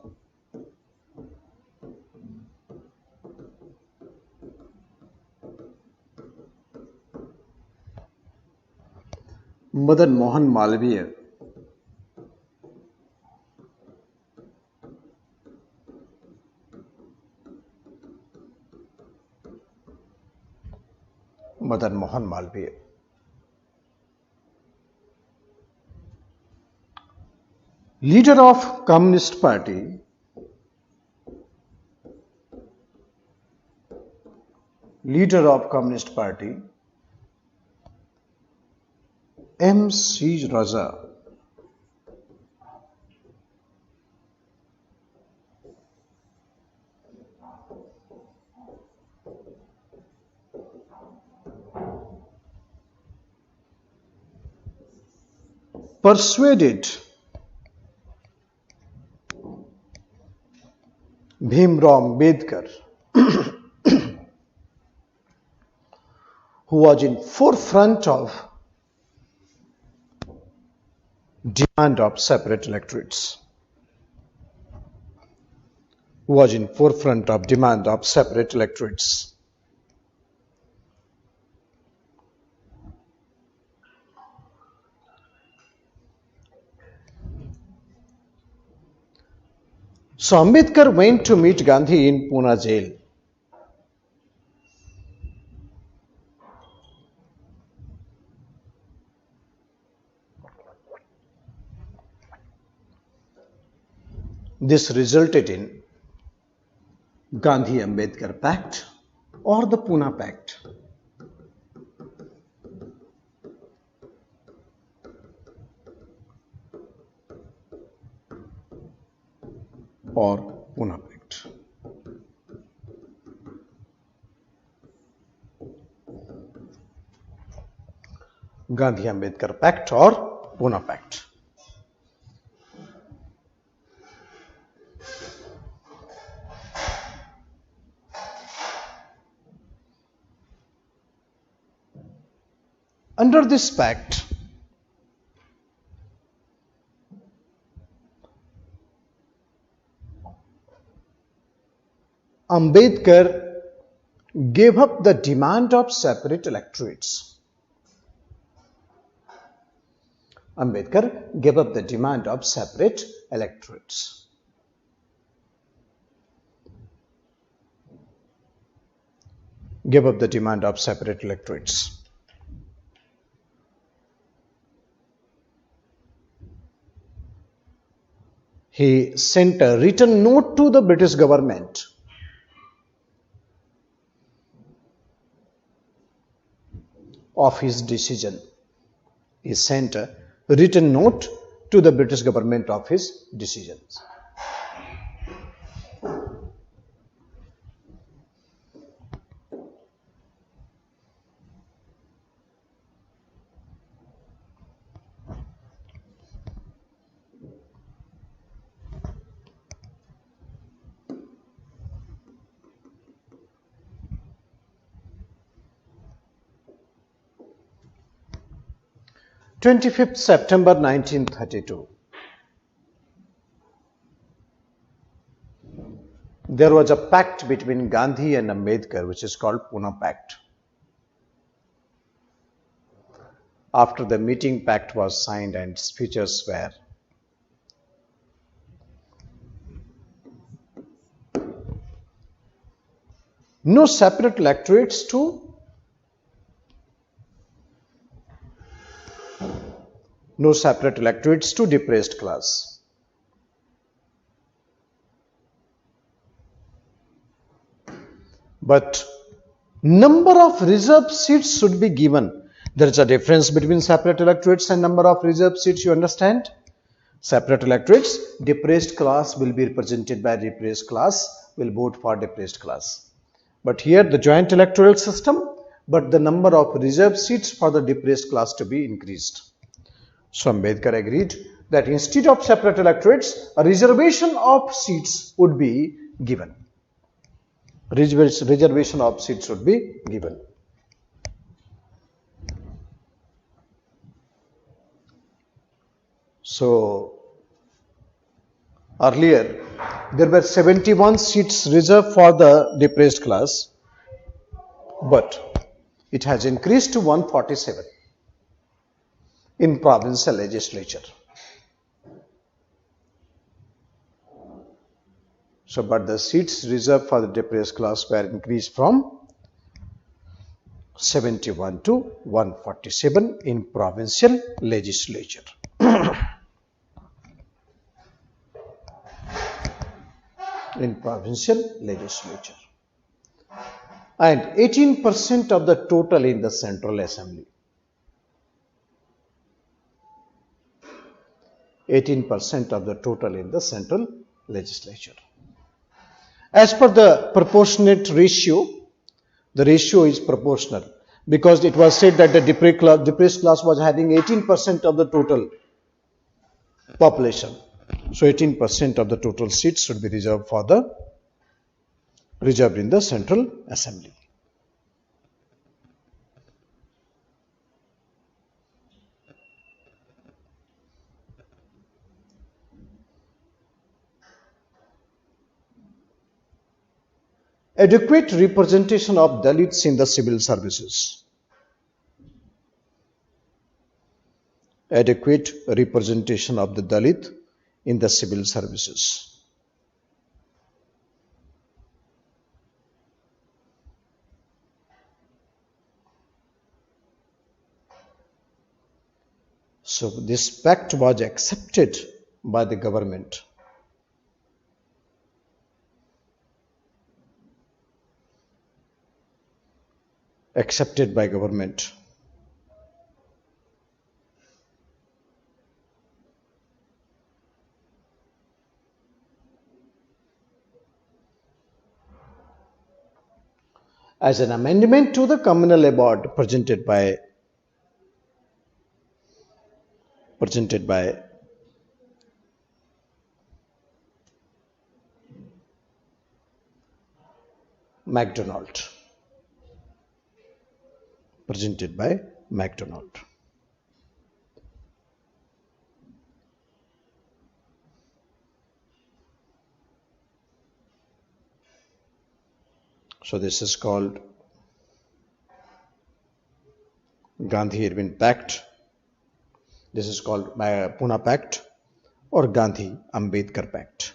Madan Mohan Malviya, Madan Mohan Malviya, leader of Communist Party, M.C. Raza, persuaded Bhimrao Ambedkar, who was in forefront of demand of separate electorates. So Ambedkar went to meet Gandhi in Pune jail. This resulted in Gandhi-Ambedkar Pact or the Pune Pact. Gandhi-Ambedkar Pact or Pune Pact. Under this pact, Ambedkar gave up the demand of separate electorates. Ambedkar gave up the demand of separate electorates. He sent a written note to the British government of his decision. He sent a written note to the British government of his decisions. 25th September 1932. There was a pact between Gandhi and Ambedkar, which is called Pune Pact. After the meeting, pact was signed and speeches were. No separate electorates to depressed class. But number of reserved seats should be given. There is a difference between separate electorates and number of reserved seats, you understand? Separate electorates, depressed class will be represented by depressed class, will vote for depressed class. But here the joint electoral system, but the number of reserved seats for the depressed class to be increased. So Ambedkar agreed that instead of separate electorates, a reservation of seats would be given. Reservation of seats would be given. So earlier there were 71 seats reserved for the depressed class, but it has increased to 147 in provincial legislature. So, but the seats reserved for the depressed class were increased from 71 to 147 in provincial legislature. In provincial legislature. And 18% of the total in the Central Assembly. 18% of the total in the Central Legislature. As per the proportionate ratio, the ratio is proportional because it was said that the depressed class was having 18% of the total population. So 18% of the total seats should be reserved in the Central Assembly. Adequate representation of Dalits in the civil services. Adequate representation of the Dalit in the civil services. So this pact was accepted by the government. Accepted by government. As an amendment to the communal abode presented by MacDonald. Presented by MacDonald. So this is called Gandhi-Irwin Pact. This is called Pune Pact or Gandhi-Ambedkar Pact.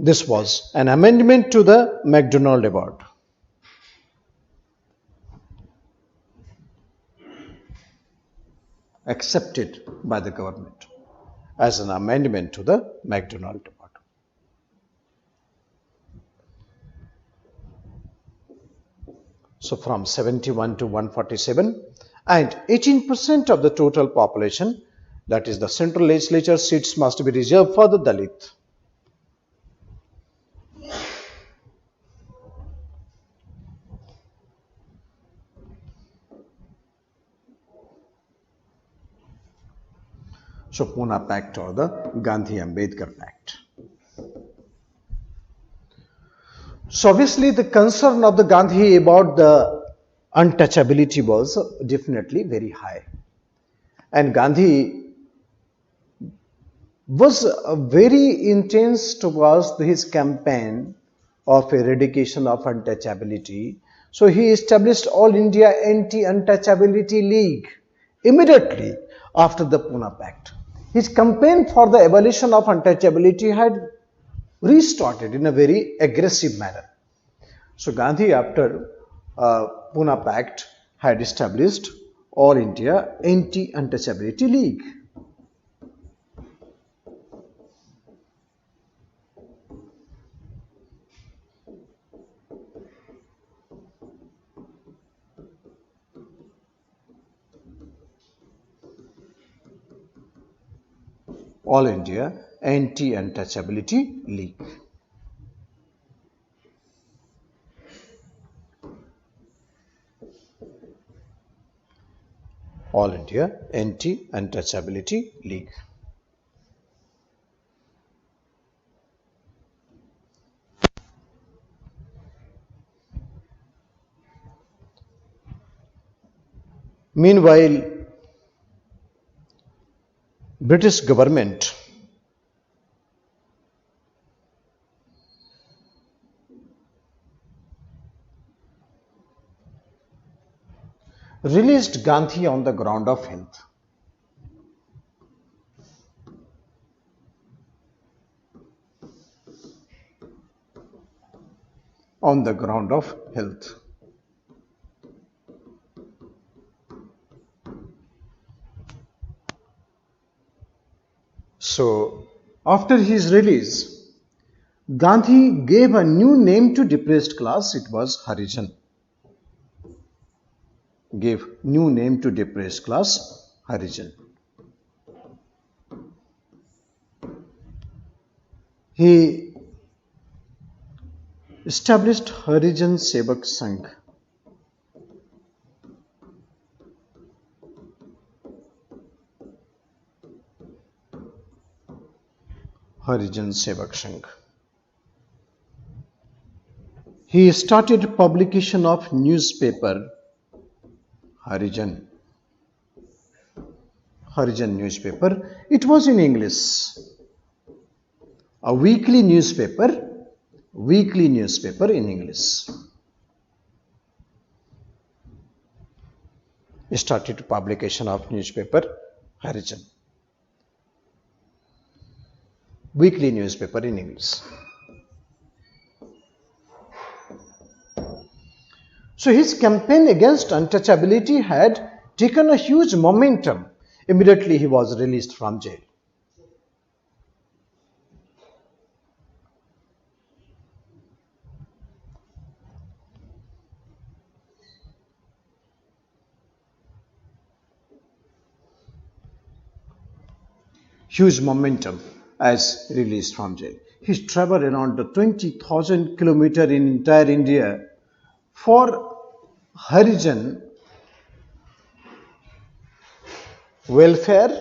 This was an amendment to the MacDonald Award. Accepted by the government as an amendment to the MacDonald Award. So from 71 to 147 and 18% of the total population, that is the Central Legislature seats, must be reserved for the Dalit. So Pune Pact or the Gandhi-Ambedkar Pact. So obviously the concern of the Gandhi about the untouchability was definitely very high. And Gandhi was very intense towards his campaign of eradication of untouchability. So he established All India Anti-Untouchability League immediately after the Pune Pact. His campaign for the abolition of untouchability had restarted in a very aggressive manner. So Gandhi, after Pune Pact, had established All India Anti-Untouchability League. All India Anti-Untouchability League. All India Anti-Untouchability League. Meanwhile, British government released Gandhi on the ground of health. On the ground of health. So, after his release, Gandhi gave a new name to depressed class. It was Harijan. Gave new name to depressed class, Harijan. He established Harijan Sevak Sangh. Harijan Sevak Sangh. He started publication of newspaper Harijan. Harijan newspaper. It was in English. A weekly newspaper in English. He started publication of newspaper Harijan. Weekly newspaper in English. So his campaign against untouchability had taken a huge momentum. Immediately he was released from jail. Huge momentum as released from jail. He traveled around 20,000 kilometers in entire India for Harijan welfare.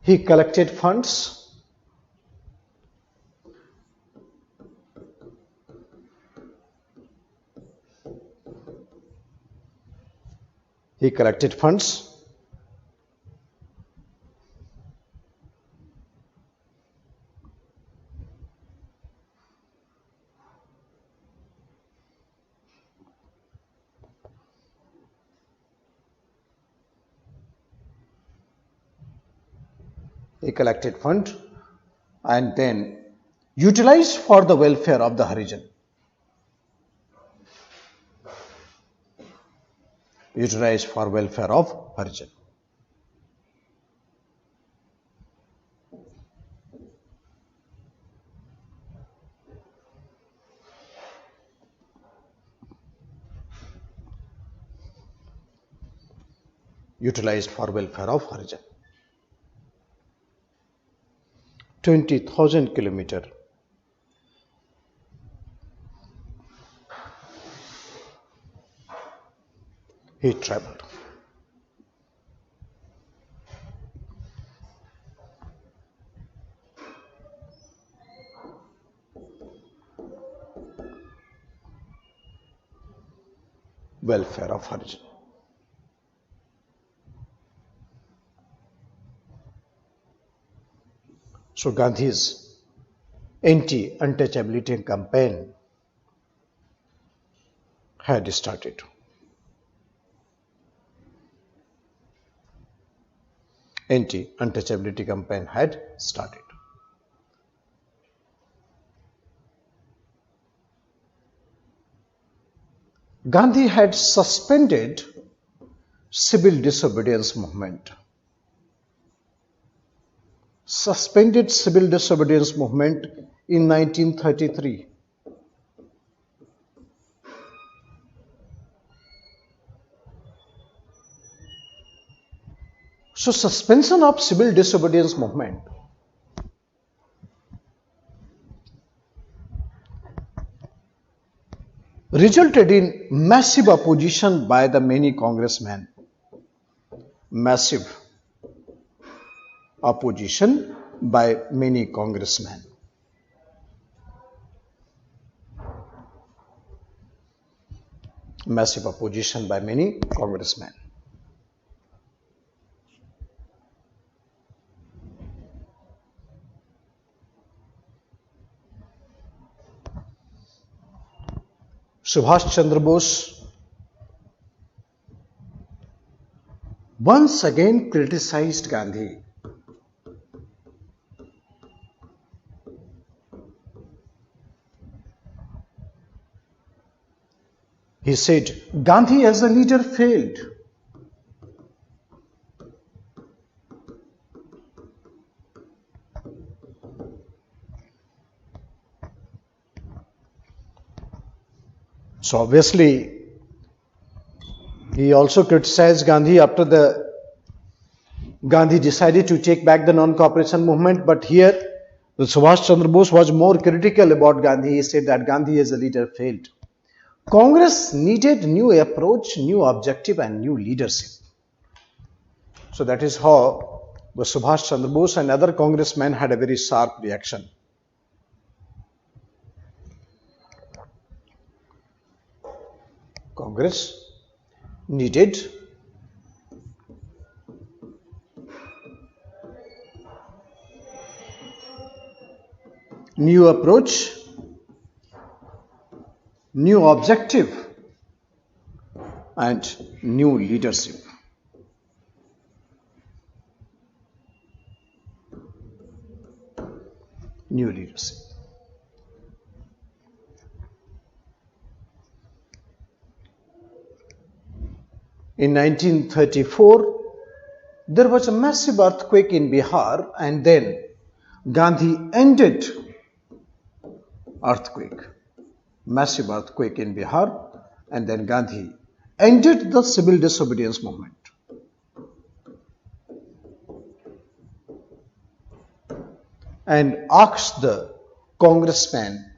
He collected funds. He collected funds. He collected fund and then utilized for the welfare of the Harijan. Utilized for welfare of Harijan. Utilized for welfare of Harijan. 20,000 kilometers. He traveled. welfare of Harijan. So Gandhi's anti-untouchability campaign had started. Anti-untouchability campaign had started. Gandhi had suspended civil disobedience movement. Suspended civil disobedience movement in 1933. So suspension of civil disobedience movement resulted in massive opposition by the many congressmen. Massive opposition by many congressmen. Massive opposition by many congressmen. Subhash Chandra Bose once again criticized Gandhi. He said, Gandhi as a leader failed. So obviously, he also criticized Gandhi after Gandhi decided to take back the non-cooperation movement, but here the Subhash Chandra Bose was more critical about Gandhi. He said that Gandhi as a leader failed. Congress needed new approach, new objective and new leadership. So that is how the Subhash Chandra Bose and other congressmen had a very sharp reaction. Congress needed new approach, new objective and new leadership. New leadership. In 1934, there was a massive earthquake in Bihar and then Gandhi ended earthquake. Massive earthquake in Bihar and then Gandhi ended the civil disobedience movement. And asked the congressman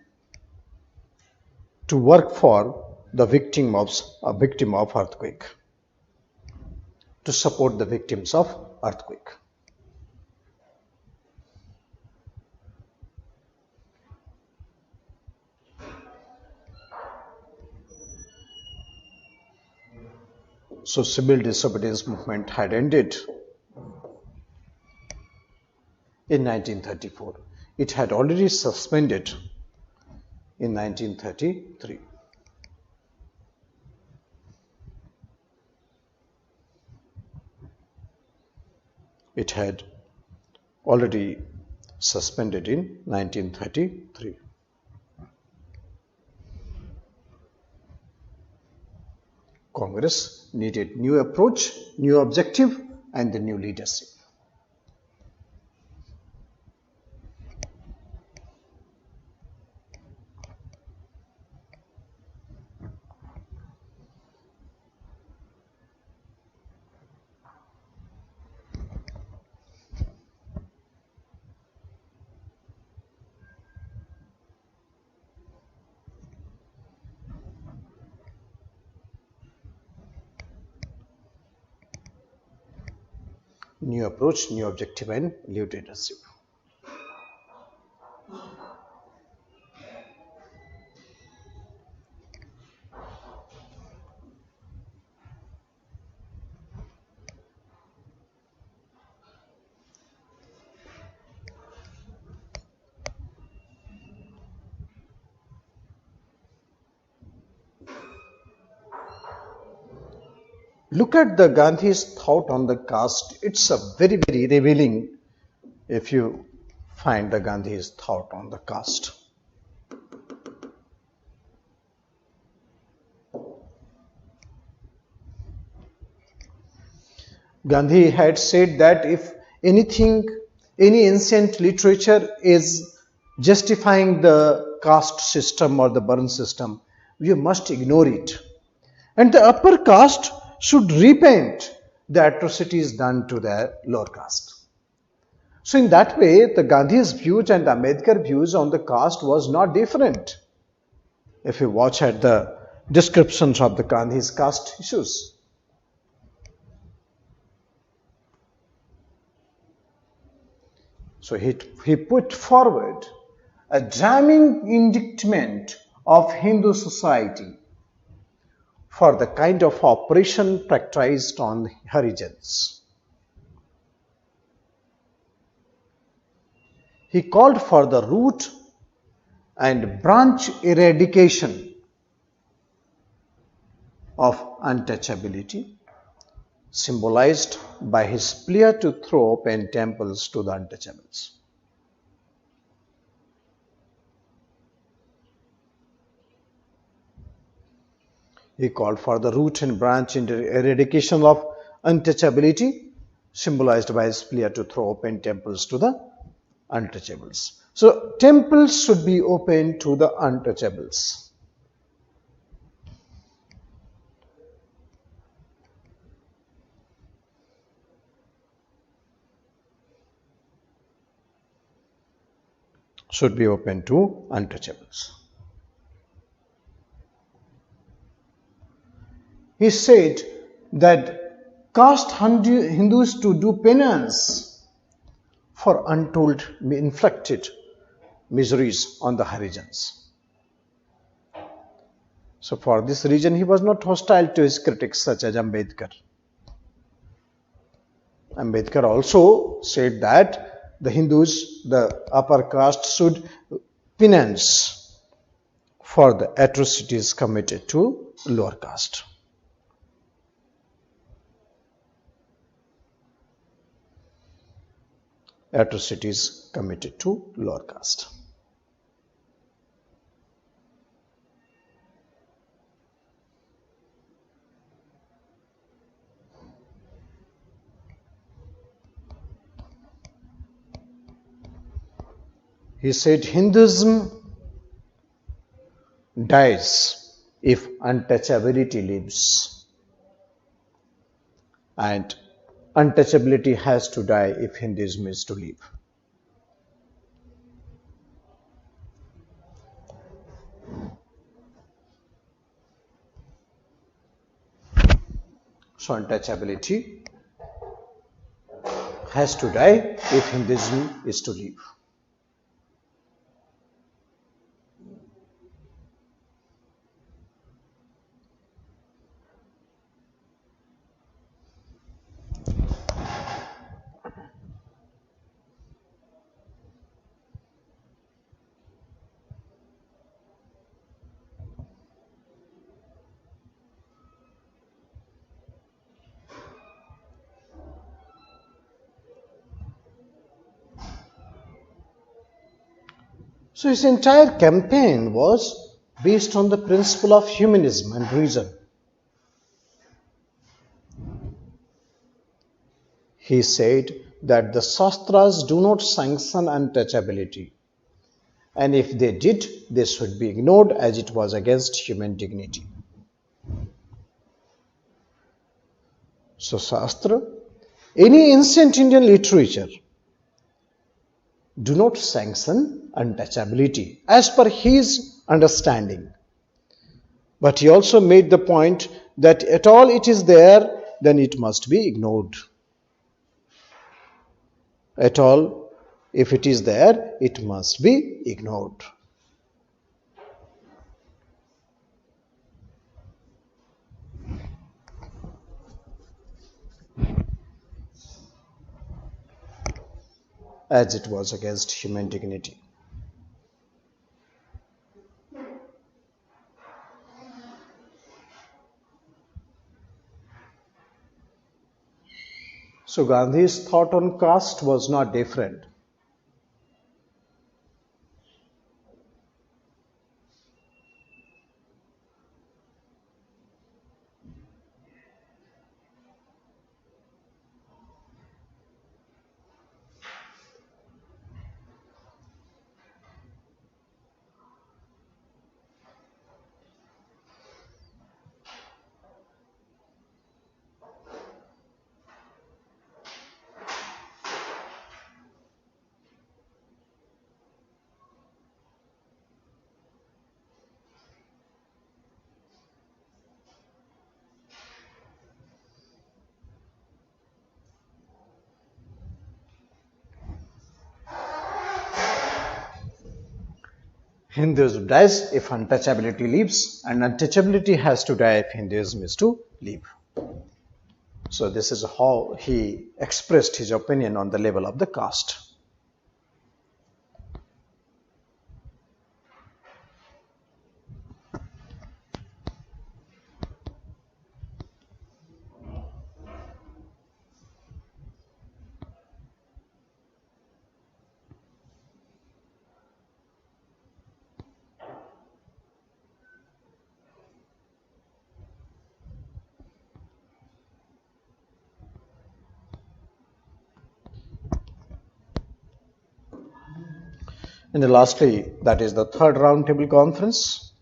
to work for the victim of earthquake, to support the victims of earthquake. So civil disobedience movement had ended in 1934. It had already suspended in 1933. It had already suspended in 1933. Congress needed new approach, new objective and the new leadership. New approach, new objective and new leadership. Look at the Gandhi's thought on the caste. It's a very, very revealing if you find the Gandhi's thought on the caste. Gandhi had said that if anything, any ancient literature is justifying the caste system or the Varna system, we must ignore it. And the upper caste should repent the atrocities done to the lower caste. So in that way, the Gandhi's views and Ambedkar views on the caste was not different. If you watch at the descriptions of the Gandhi's caste issues. So he put forward a damning indictment of Hindu society for the kind of oppression practiced on Harijans. He called for the root and branch eradication of untouchability, symbolized by his plea to throw open temples to the untouchables. He called for the root and branch eradication of untouchability, symbolized by his plea to throw open temples to the untouchables. So, temples should be open to the untouchables. Should be open to untouchables. He said that caste Hindus to do penance for untold inflicted miseries on the Harijans. So for this reason, he was not hostile to his critics such as Ambedkar. Ambedkar also said that the Hindus, the upper caste, should penance for the atrocities committed to lower caste. Atrocities committed to lower caste. He said Hinduism dies if untouchability lives, and untouchability has to die if Hinduism is to live. So untouchability has to die if Hinduism is to live. So his entire campaign was based on the principle of humanism and reason. He said that the Shastras do not sanction untouchability, and if they did, they should be ignored as it was against human dignity. So Shastra, any ancient Indian literature, do not sanction untouchability as per his understanding. But he also made the point that at all it is there, then it must be ignored. At all, if it is there, it must be ignored. As it was against human dignity. So Gandhi's thought on caste was not different. Hinduism dies if untouchability lives, and untouchability has to die if Hinduism is to live. So this is how he expressed his opinion on the level of the caste. And then lastly, that is the third roundtable conference.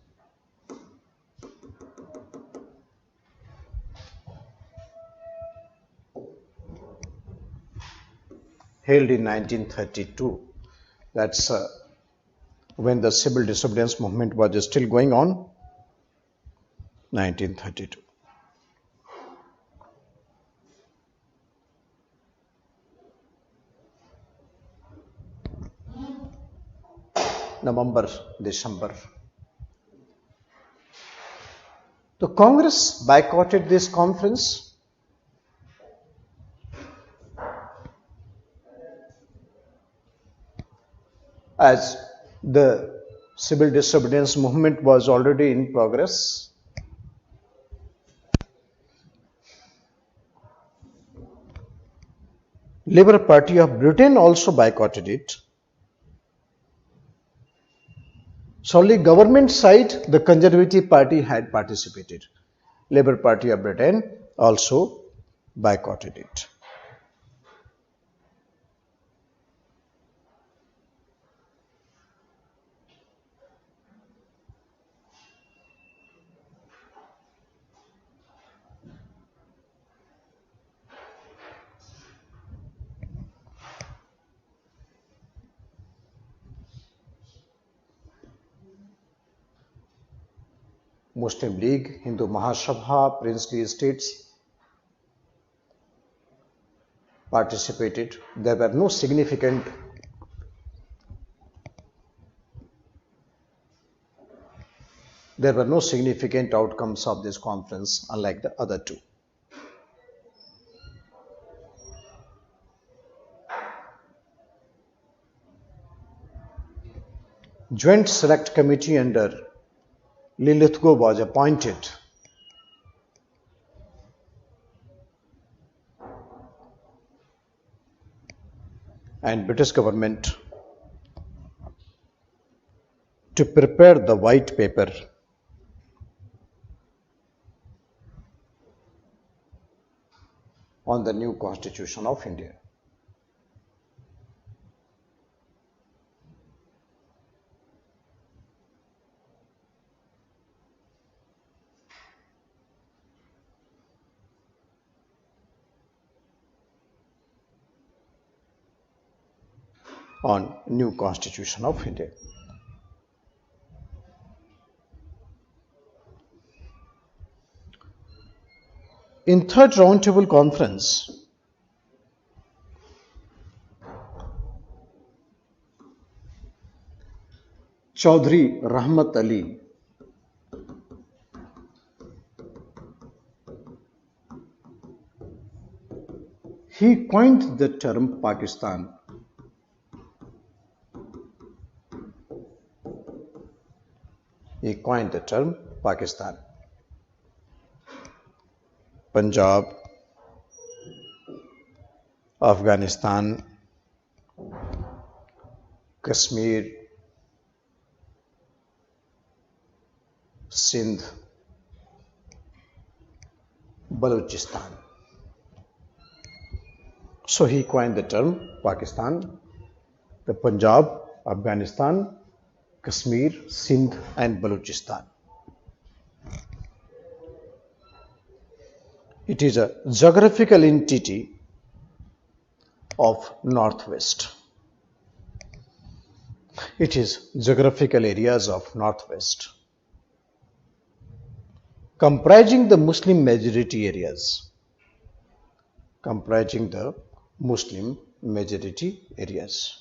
Held in 1932. That's when the civil disobedience movement was still going on. 1932. November, December. The Congress boycotted this conference. As the civil disobedience movement was already in progress. Labour Party of Britain also boycotted it. Solely government side, the Conservative Party had participated. Labour Party of Britain also boycotted it. Muslim League, Hindu Mahasabha, princely states participated. There were no significant outcomes of this conference, unlike the other two. Joint Select Committee under Lilithgow was appointed. And British government to prepare the white paper on the new Constitution of India. On new Constitution of India. In third roundtable conference, Chaudhry Rahmat Ali he coined the term Pakistan. He coined the term Pakistan. Punjab, Afghanistan, Kashmir, Sindh, Balochistan. So he coined the term Pakistan, the Punjab, Afghanistan, Kashmir, Sindh, and Balochistan. It is a geographical entity of Northwest. It is geographical areas of Northwest, comprising the Muslim majority areas. Comprising the Muslim majority areas.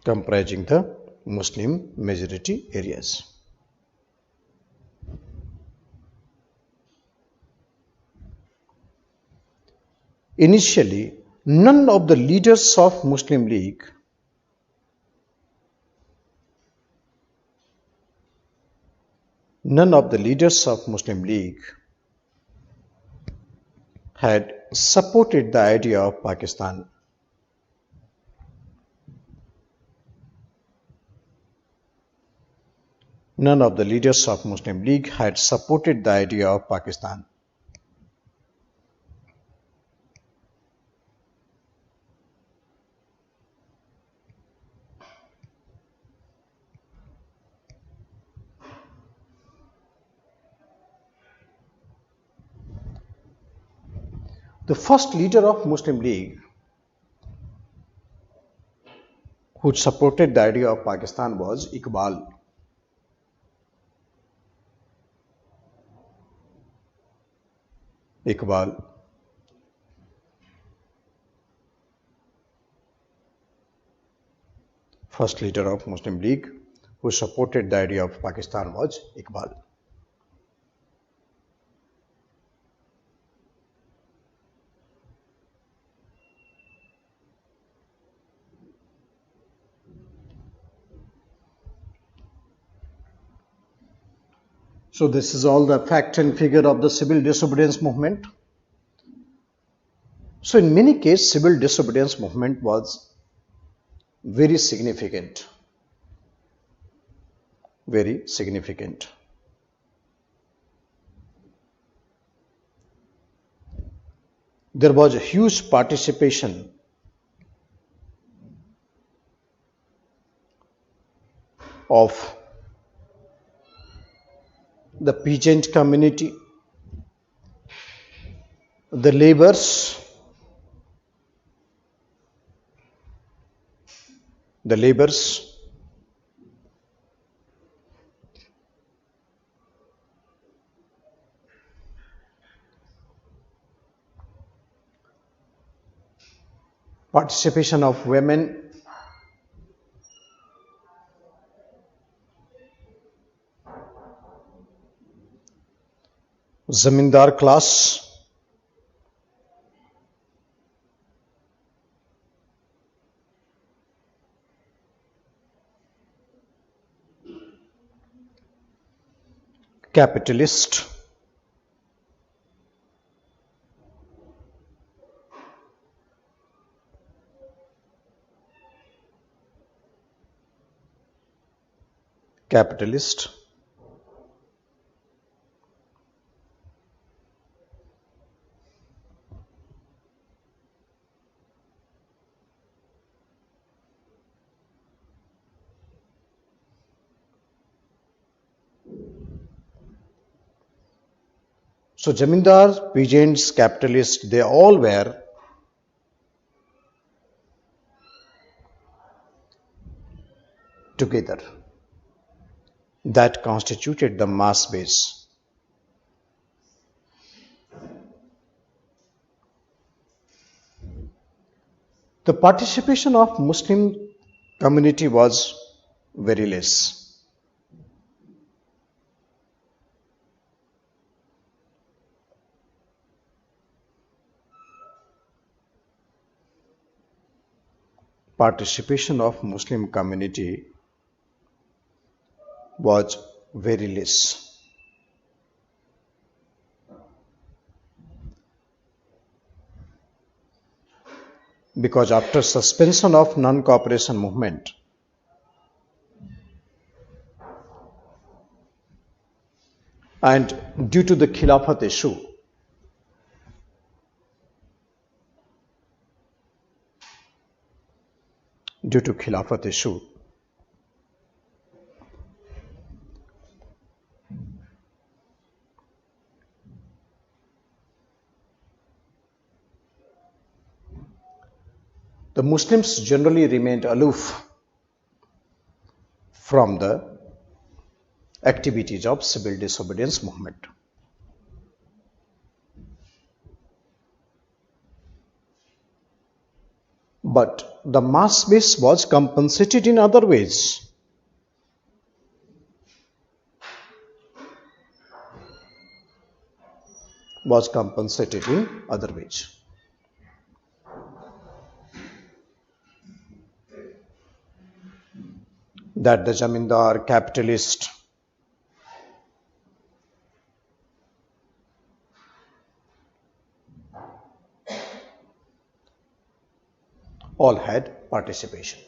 Comprising the Muslim majority areas. Initially, none of the leaders of Muslim League had supported the idea of Pakistan. None of the leaders of Muslim League had supported the idea of Pakistan. The first leader of Muslim League who supported the idea of Pakistan was Iqbal. First leader of Muslim League who supported the idea of Pakistan was Iqbal. So this is all the fact and figure of the civil disobedience movement. So in many cases, civil disobedience movement was very significant. Very significant. There was a huge participation of the peasant community, the laborers, participation of women, zamindar class, capitalist, So zamindars, peasants, capitalists, they all were together. That constituted the mass base. The participation of Muslim community was very less. participation of Muslim community was very less. Because after suspension of non-cooperation movement, and due to the Khilafat issue, the Muslims generally remained aloof from the activities of civil disobedience movement. But the mass base was compensated in other ways. That the Jamindar, capitalist, all had participation.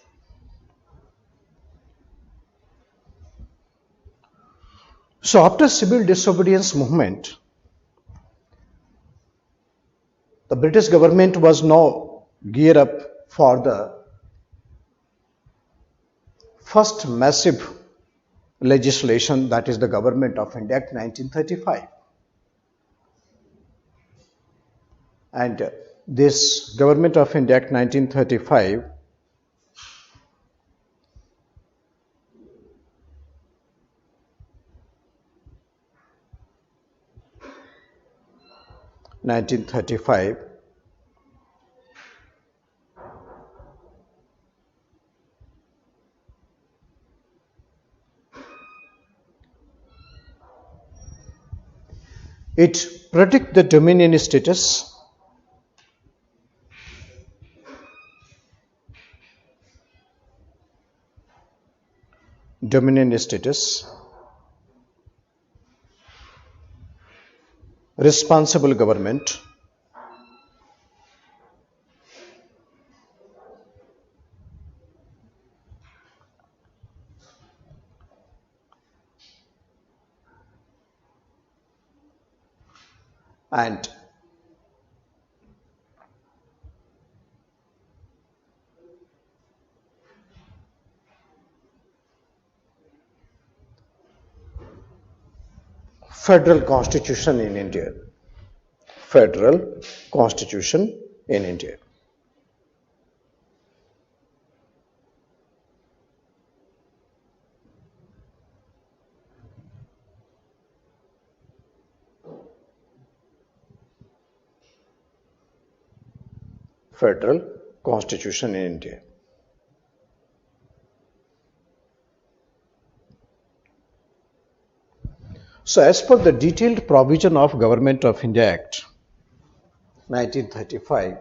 So after civil disobedience movement, the British government was now geared up for the first massive legislation, that is the Government of India Act 1935. And this Government of India Act 1935 it protects the dominion status responsible government, and federal constitution in India. Federal constitution in India. Federal constitution in India. So as per the detailed provision of Government of India Act 1935,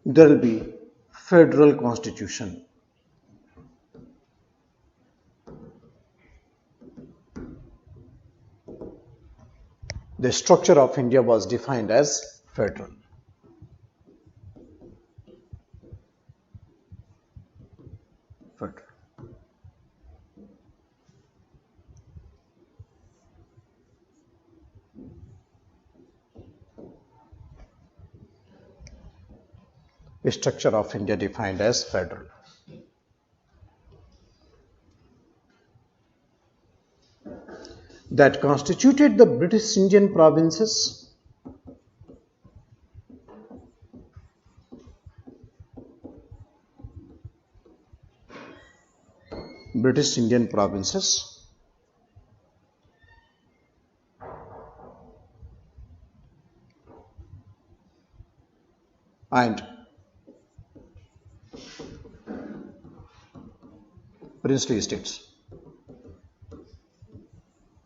there will be federal constitution. The structure of India was defined as federal. The structure of India defined as federal. That constituted the British Indian provinces, and princely states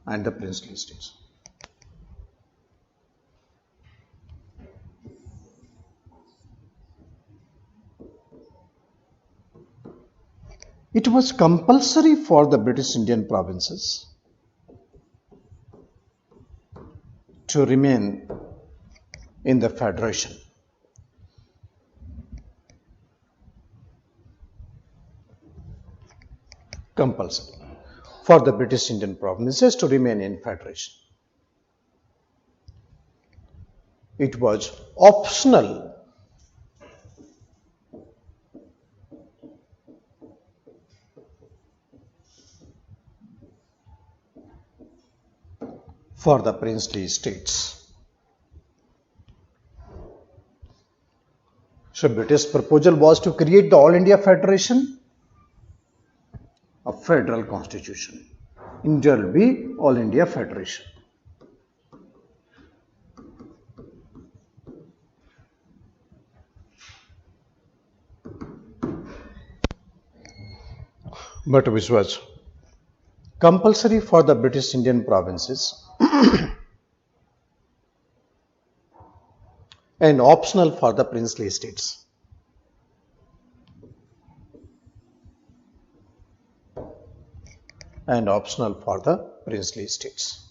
and the princely states. It was compulsory for the British Indian provinces to remain in the Federation. Compulsory for the British Indian provinces to remain in Federation. It was optional for the princely states. So British proposal was to create the All India Federation, a federal constitution. India will be All India Federation. But which was compulsory for the British Indian provinces and optional for the princely states. And optional for the princely states.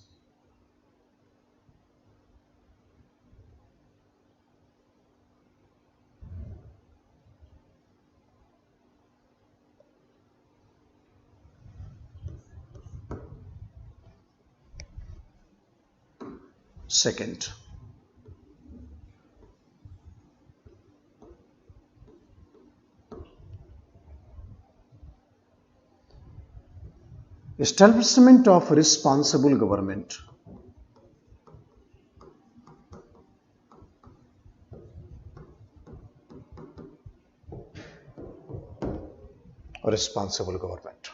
Second, establishment of responsible government. Responsible government.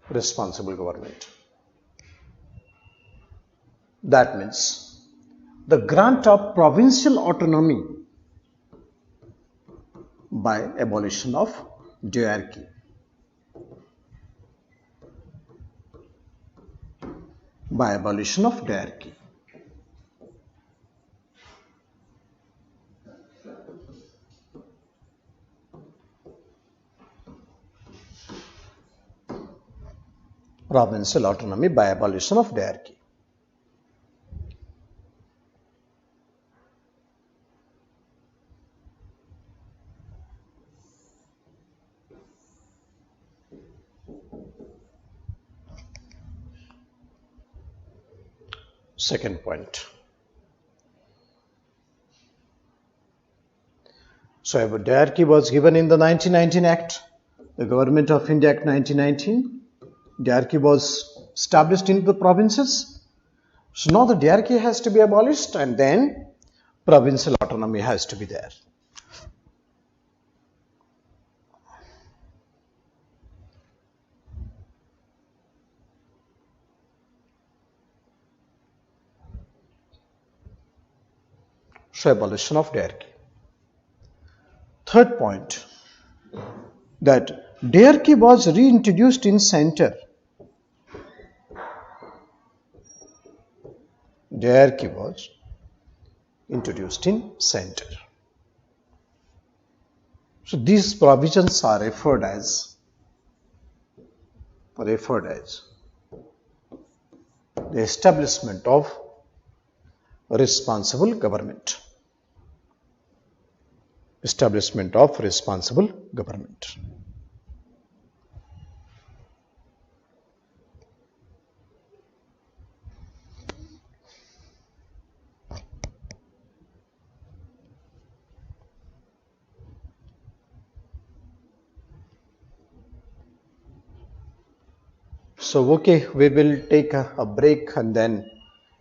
Responsible government. That means the grant of provincial autonomy by abolition of diarchy. By abolition of diarchy. Provincial autonomy by abolition of diarchy. Second point. So a diarchy was given in the 1919 Act, the Government of India Act 1919. Diarchy was established in the provinces. So now the diarchy has to be abolished and then provincial autonomy has to be there. So abolition of diarchy. Third point, that diarchy was reintroduced in center. Diarchy was introduced in center. So these provisions are referred as the establishment of responsible government. Establishment of responsible government. So, okay, we will take a break and then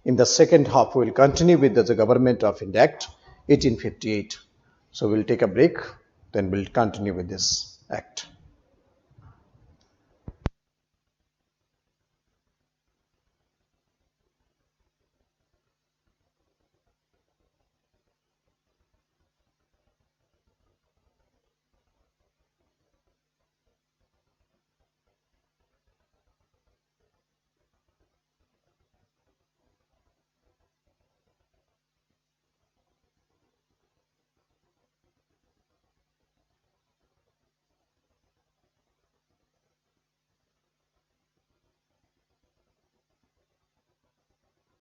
in the second half we will continue with the Government of India Act 1858. So, we will take a break, then we will continue with this act.